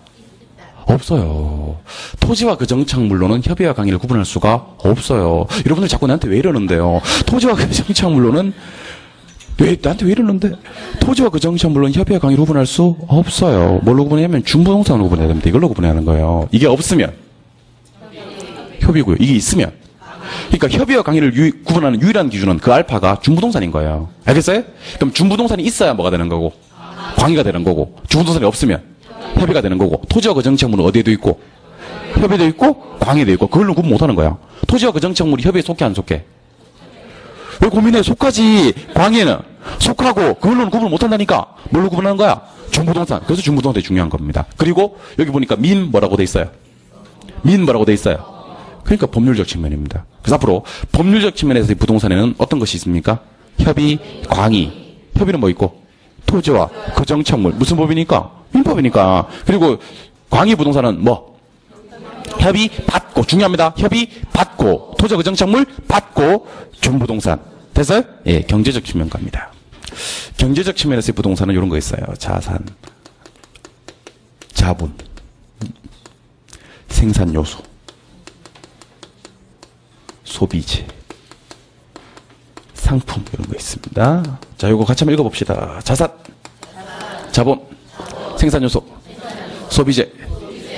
S1: 없어요. 토지와 그 정착물로는 협의와 광의를 구분할 수가 없어요. 여러분들 자꾸 나한테 왜 이러는데요? 토지와 그 정착물로는 나한테 왜 이러는데? 토지와 그 정착물로는 협의와 광의를 구분할 수 없어요. 뭘로 구분하냐면 중부동산으로 구분해야 됩니다. 이걸로 구분해야 하는 거예요. 이게 없으면 협의고요. 이게 있으면. 그러니까 협의와 광의를 구분하는 유일한 기준은 그 알파가 중부동산인 거예요. 알겠어요? 그럼 중부동산이 있어야 뭐가 되는 거고? 광의가 되는 거고. 중부동산이 없으면 협의가 되는 거고. 토지와 그 정착물은 어디에도 있고? 협의도 있고 광의도 있고. 그걸로 구분 못하는 거야. 토지와 그 정착물이 협의에 속해 안 속해? 왜 고민해? 속하지. 광의는 속하고 그걸로는 구분 못한다니까. 뭘로 구분하는 거야? 중부동산. 그래서 중부동산이 중요한 겁니다. 그리고 여기 보니까 민 뭐라고 돼 있어요? 민 뭐라고 돼 있어요? 그러니까 법률적 측면입니다. 그래서 앞으로 법률적 측면에서 이 부동산에는 어떤 것이 있습니까? 협의, 광의. 협의는 뭐 있고? 토지와 그 정착물. 무슨 법이니까? 민법이니까. 그리고 광의 부동산은 뭐? 협의 받고. 중요합니다. 협의 받고. 토지와 그 정착물 받고. 중부동산. 됐어요? 예, 경제적 측면 갑니다. 경제적 측면에서 이 부동산은 이런 거 있어요. 자산, 자본, 생산 요소, 소비재, 상품 이런 거 있습니다. 자, 이거 같이 한번 읽어봅시다. 자산, 자본, 생산요소, 소비재,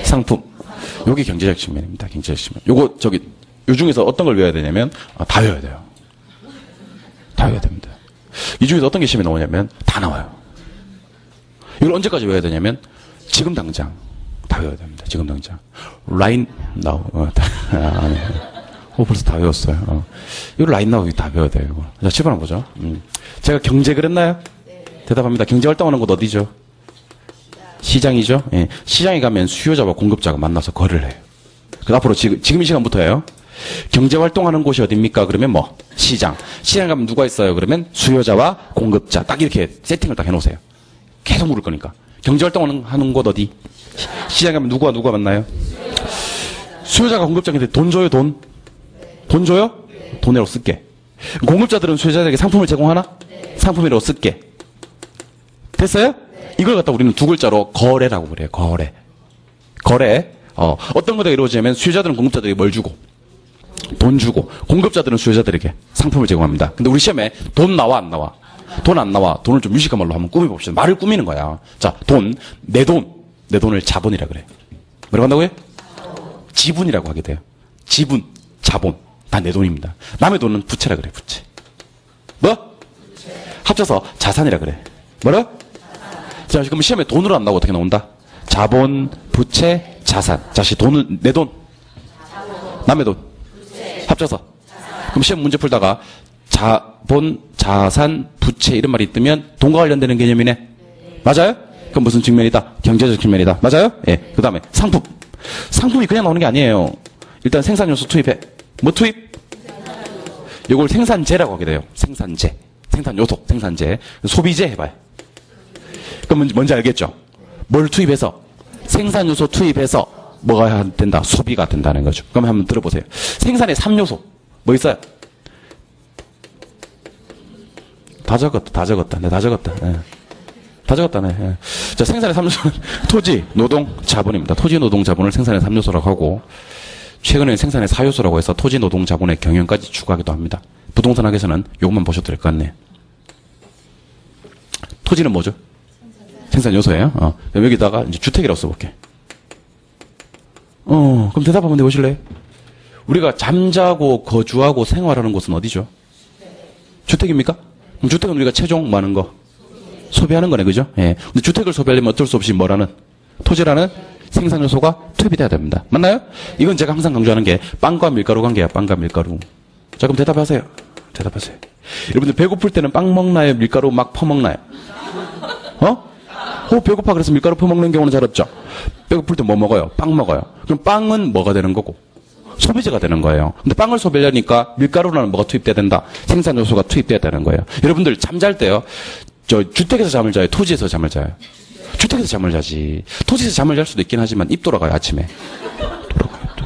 S1: 상품. 요게 경제적 측면입니다. 경제적 측면. 요거 요 중에서 어떤 걸 외워야 되냐면 다 외워야 돼요. 다 외워야 됩니다. 이 중에서 어떤 게 시험에 나오냐면 다 나와요. 이걸 언제까지 외워야 되냐면 지금 당장 다 외워야 됩니다. 지금 당장. 라인 나오. 벌써 다 외웠어요. 이거 라인 나오기 다 외워야 돼요. 이거. 자, 7번 한번 보죠. 제가 경제 그랬나요? 네. 대답합니다. 경제 활동하는 곳 어디죠? 시장이죠. 예. 시장에 가면 수요자와 공급자가 만나서 거래를 해요. 그래서 앞으로 지금 이 시간부터예요. 경제 활동하는 곳이 어딥니까? 그러면 뭐? 시장. 시장 가면 누가 있어요? 그러면 수요자와 공급자. 딱 이렇게 세팅을 딱 해놓으세요. 계속 물을 거니까. 경제 활동하는 곳 어디? 시장 가면 누가 만나요? 수요자가 공급자한테 돈 줘요, 돈? 돈 줘요? 돈으로 쓸게. 공급자들은 수요자에게 상품을 제공하나? 상품으로 쓸게. 됐어요? 이걸 갖다 우리는 두 글자로 거래라고 그래요. 거래. 거래. 어떤 것들이 이루어지냐면 수요자들은 공급자들에게 뭘 주고? 돈 주고. 공급자들은 수요자들에게 상품을 제공합니다. 근데 우리 시험에 돈 나와 안 나와? 돈 안 나와. 돈을 좀 유식한 말로 한번 꾸며봅시다. 말을 꾸미는 거야. 자, 돈. 내 돈. 내 돈을 자본이라 그래. 뭐라고 한다고요? 지분이라고 하게 돼요. 지분, 자본. 다 내 돈입니다. 남의 돈은 부채라 그래. 부채. 뭐? 합쳐서 자산이라 그래. 뭐라? 자, 그럼 시험에 돈으로 안 나오고 어떻게 나온다? 자본, 부채, 자산. 자식 돈은 내 돈, 남의 돈 합쳐서. 그럼 시험 문제 풀다가 자본, 자산, 부채 이런 말이 뜨면 돈과 관련되는 개념이네. 맞아요? 그럼 무슨 측면이다? 경제적 측면이다. 맞아요? 예. 그 다음에 상품. 상품이 그냥 나오는 게 아니에요. 일단 생산요소 투입해. 뭐 투입? 이걸 생산재라고 하게 돼요. 생산재. 생산요소, 생산재. 소비재 해봐요. 그럼 뭔지 알겠죠? 뭘 투입해서? 생산요소 투입해서 뭐가 된다? 소비가 된다는 거죠. 그럼 한번 들어보세요. 생산의 3요소. 뭐 있어요? 다 적었다. 네, 다 적었다. 네. 다 적었다네. 네. 자, 생산의 3요소는 토지, 노동, 자본입니다. 토지, 노동, 자본을 생산의 3요소라고 하고, 최근에 생산의 4요소라고 해서 토지, 노동, 자본의 경영까지 추가하기도 합니다. 부동산 학에서는 이것만 보셔도 될 것 같네요. 토지는 뭐죠? 생산 요소예요. 그럼 여기다가 이제 주택이라고 써볼게. 그럼 대답 한번 해보실래요? 우리가 잠자고 거주하고 생활하는 곳은 어디죠? 주택입니까? 그럼 주택은 우리가 최종 뭐 하는 거? 소비하는 거네, 그죠? 예. 근데 주택을 소비하려면 어쩔 수 없이 뭐라는? 토지라는 생산 요소가 투입이 돼야 됩니다. 맞나요? 이건 제가 항상 강조하는 게 빵과 밀가루 관계야. 빵과 밀가루. 자, 그럼 대답하세요. 대답하세요. 여러분들 배고플 때는 빵 먹나요? 밀가루 막 퍼먹나요? 배고파 그래서 밀가루 퍼먹는 경우는 잘 없죠. 배고플 때 뭐 먹어요? 빵 먹어요. 그럼 빵은 뭐가 되는 거고? 소비재가 되는 거예요. 근데 빵을 소비하려니까 밀가루라는 뭐가 투입돼야 된다. 생산 요소가 투입돼야 되는 거예요. 여러분들 잠잘 때요. 주택에서 잠을 자요? 토지에서 잠을 자요? 주택에서 잠을 자지. 토지에서 잠을 잘 수도 있긴 하지만 입 돌아가요, 아침에. 돌아가요, 또.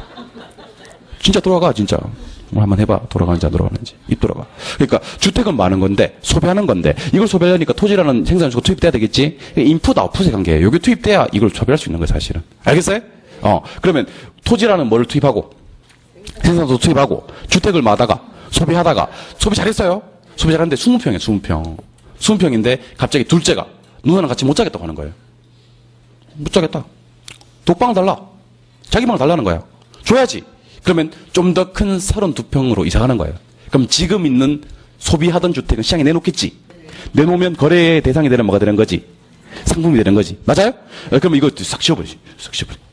S1: 진짜 돌아가, 진짜. 한번 해봐. 돌아가는지 안 돌아가는지. 입 돌아가. 그러니까 주택은 많은 건데, 소비하는 건데, 이걸 소비하려니까 토지라는 생산 요소가 투입돼야 되겠지? 인풋, 아웃풋의 관계예요. 여기 투입돼야 이걸 소비할 수 있는 거예요, 사실은. 알겠어요? 그러면 토지라는 뭐를 투입하고, 생산소 투입하고, 주택을 마다가, 소비하다가, 소비 잘했어요? 소비 잘했는데 20평이에요, 20평. 20평인데, 갑자기 둘째가, 누나랑 같이 못 자겠다고 하는 거예요. 못 자겠다. 독방 달라. 자기 방을 달라는 거야. 줘야지. 그러면 좀 더 큰 32평으로 이사 가는 거예요. 그럼 지금 있는 소비하던 주택은 시장에 내놓겠지. 내놓으면 거래의 대상이 되는 뭐가 되는 거지? 상품이 되는 거지. 맞아요? 그러면 이거 싹 지워버리지. 싹 지워버립니다.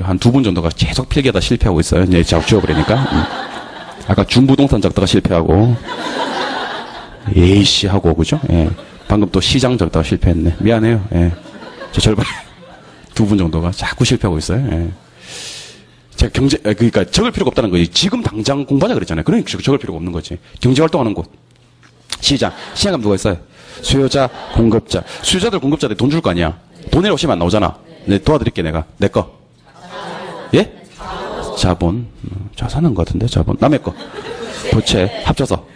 S1: 한 2분 정도가 계속 필기하다 실패하고 있어요. 이제 쫙 지워버리니까. 아까 중부동산 적다가 실패하고. A씨 하고, 그죠? 예. 방금 또 시장 적다가 실패했네. 미안해요. 예. 저 절반. 2분 정도가 자꾸 실패하고 있어요. 예. 제가 그러니까 적을 필요가 없다는 거지. 지금 당장 공부하자 그랬잖아요. 그러니까 적을 필요가 없는 거지. 경제활동하는 곳. 시장 가면 누가 있어요? 수요자, 공급자. 수요자들, 공급자들 돈 줄 거 아니야. 돈 내려오시면 안 나오잖아. 네, 도와드릴게, 내가. 내 거. 예? 자본. 자산은 것 같은데, 자본. 남의 거. 부채. 합쳐서.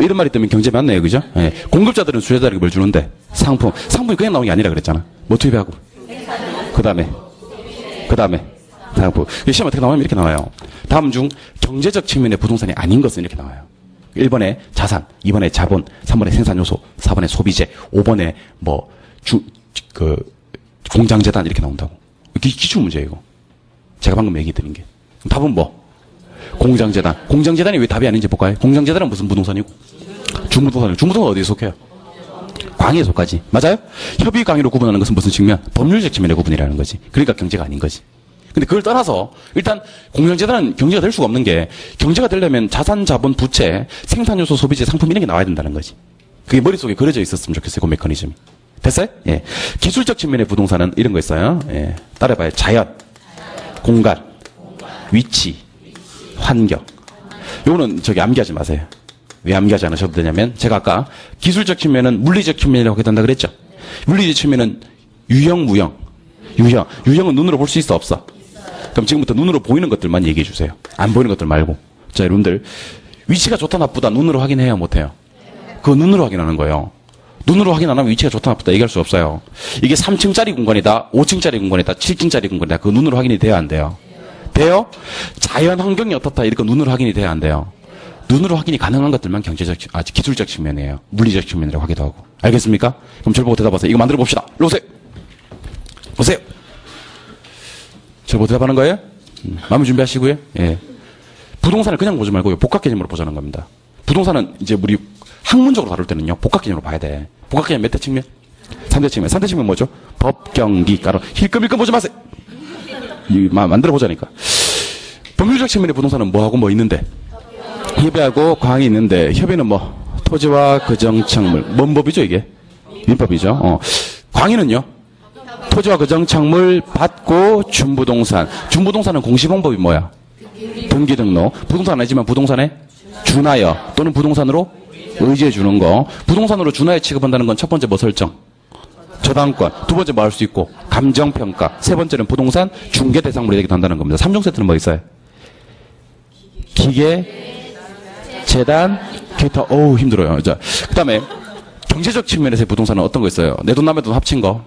S1: 이런 말이 뜨면 경제 맞네요, 그죠? 예. 공급자들은 수요자들에게 뭘 주는데? 상품이 그냥 나오는 게 아니라 그랬잖아. 뭐 투입하고. 그 다음에 시험 어떻게 나오냐면 이렇게 나와요. 다음 중 경제적 측면의 부동산이 아닌 것은 이렇게 나와요. 1번에 자산, 2번에 자본, 3번에 생산요소, 4번에 소비재, 5번에 공장재단 이렇게 나온다고. 기출 문제예요, 이거. 제가 방금 얘기 드린 게. 답은 뭐? 공장재단. 공장재단이 왜 답이 아닌지 볼까요? 공장재단은 무슨 부동산이고? 중부동산이고. 중부동산 어디에 속해요? 광의에 속하지. 맞아요? 협의 광의로 구분하는 것은 무슨 측면? 법률적 측면의 구분이라는 거지. 그러니까 경제가 아닌 거지. 근데 그걸 떠나서 일단 공장재단은 경제가 될 수가 없는 게 경제가 되려면 자산, 자본, 부채, 생산요소, 소비재, 상품 이런 게 나와야 된다는 거지. 그게 머릿속에 그려져 있었으면 좋겠어요. 그 메커니즘이. 됐어요? 예. 기술적 측면의 부동산은 이런 거 있어요. 예. 따라해봐요. 자연, 공간, 위치, 환경. 요거는 암기하지 마세요. 왜 암기하지 않으셔도 되냐면 제가 아까 기술적 측면은 물리적 측면이라고 하게 된다 그랬죠. 물리적 측면은 유형, 무형. 유형은 눈으로 볼 수 있어, 없어? 그럼 지금부터 눈으로 보이는 것들만 얘기해 주세요. 안 보이는 것들 말고. 자, 여러분들 위치가 좋다 나쁘다 눈으로 확인해야 못해요. 그거 눈으로 확인하는 거예요. 눈으로 확인 안 하면 위치가 좋다 나쁘다 얘기할 수 없어요. 이게 3층짜리 공간이다, 5층짜리 공간이다, 7층짜리 공간이다. 그거 눈으로 확인이 돼야 안 돼요? 돼요? 자연 환경이 어떻다 이렇게 눈으로 확인이 돼야 안 돼요? 눈으로 확인이 가능한 것들만 기술적 측면이에요. 물리적 측면이라고 하기도 하고. 알겠습니까? 그럼 저를 보고 대답하세요. 이거 만들어 봅시다. 일로 오세요. 오세요. 저를 보고 대답하는 거예요? 마음의 준비하시고요. 예. 부동산을 그냥 보지 말고요. 복합 개념으로 보자는 겁니다. 부동산은 이제 우리 학문적으로 다룰 때는요. 복합 개념으로 봐야 돼. 복합 개념 몇 대 측면? 3대 측면. 3대 측면 뭐죠? 법, 경기, 가로. 힐끔 보지 마세요. 만들어 보자니까. 법률적 측면의 부동산은 뭐하고 뭐 있는데? 협의하고 광이 있는데, 협의는 뭐? 토지와 거정창물. 뭔 법이죠, 이게? 민법이죠. 광의는요? 토지와 거정창물 받고 준부동산. 준부동산은 공시방법이 뭐야? 등기등록. 부동산 아니지만 부동산에 준하여 또는 부동산으로 의지해 주는 거. 부동산으로 준하여 취급한다는 건 첫 번째 뭐 설정? 저당권. 두 번째 뭐 할 수 있고? 감정평가. 세 번째는 부동산 중개 대상물이 되기도 한다는 겁니다. 3종 세트는 뭐 있어요? 기계, 재단, 기타. 어우, 힘들어요. 자, 그 다음에 경제적 측면에서의 부동산은 어떤 거 있어요? 내 돈 남의 돈 합친 거.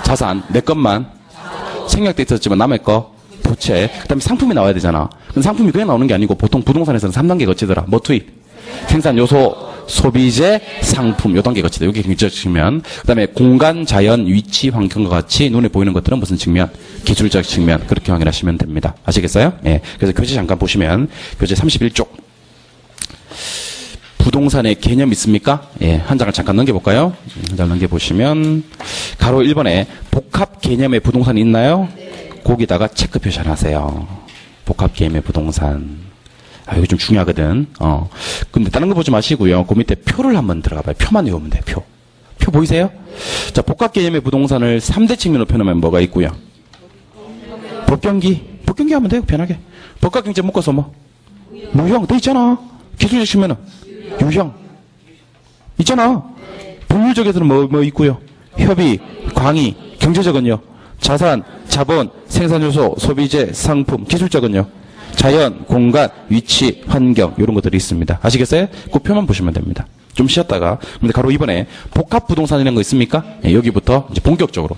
S1: 자산. 내 것만. 생략돼 있었지만 남의 거. 부채. 그 다음에 상품이 나와야 되잖아. 근데 상품이 그냥 나오는 게 아니고 보통 부동산에서는 3단계 거치더라. 뭐 투입? 생산 요소, 소비재, 상품 요 단계 거치다. 이게 경제적 측면. 그 다음에 공간, 자연, 위치, 환경과 같이 눈에 보이는 것들은 무슨 측면? 기술적 측면. 그렇게 확인하시면 됩니다. 아시겠어요? 예. 그래서 교재 잠깐 보시면 교재 31쪽. 부동산의 개념 있습니까? 예, 한 장을 잠깐 넘겨볼까요? 한 장 넘겨보시면 가로 1번에 복합 개념의 부동산이 있나요? 거기다가 체크 표시 하나 하세요. 복합 개념의 부동산. 아, 이거 좀 중요하거든. 근데 다른 거 보지 마시고요. 그 밑에 표를 한번 들어가 봐요. 표만 외우면 돼요. 표. 표 보이세요? 자, 복합 개념의 부동산을 3대 측면으로 표현하면 뭐가 있고요? 법경기. 법경기 하면 돼요. 편하게. 법각경제 묶어서 뭐? 무형. 돼 있잖아. 기술적 측면은 유형. 있잖아. 법률적에서는 뭐 있고요? 협의, 광의. 경제적은요? 자산, 자본, 생산요소, 소비재, 상품. 기술적은요? 자연, 공간, 위치, 환경 이런 것들이 있습니다. 아시겠어요? 그 표만 보시면 됩니다. 좀 쉬었다가 근데 가로 2번에 복합 부동산이라는 거 있습니까? 예, 여기부터 이제 본격적으로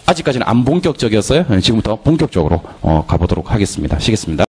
S1: 아직까지는 안 본격적이었어요. 지금부터 본격적으로 가보도록 하겠습니다. 쉬겠습니다.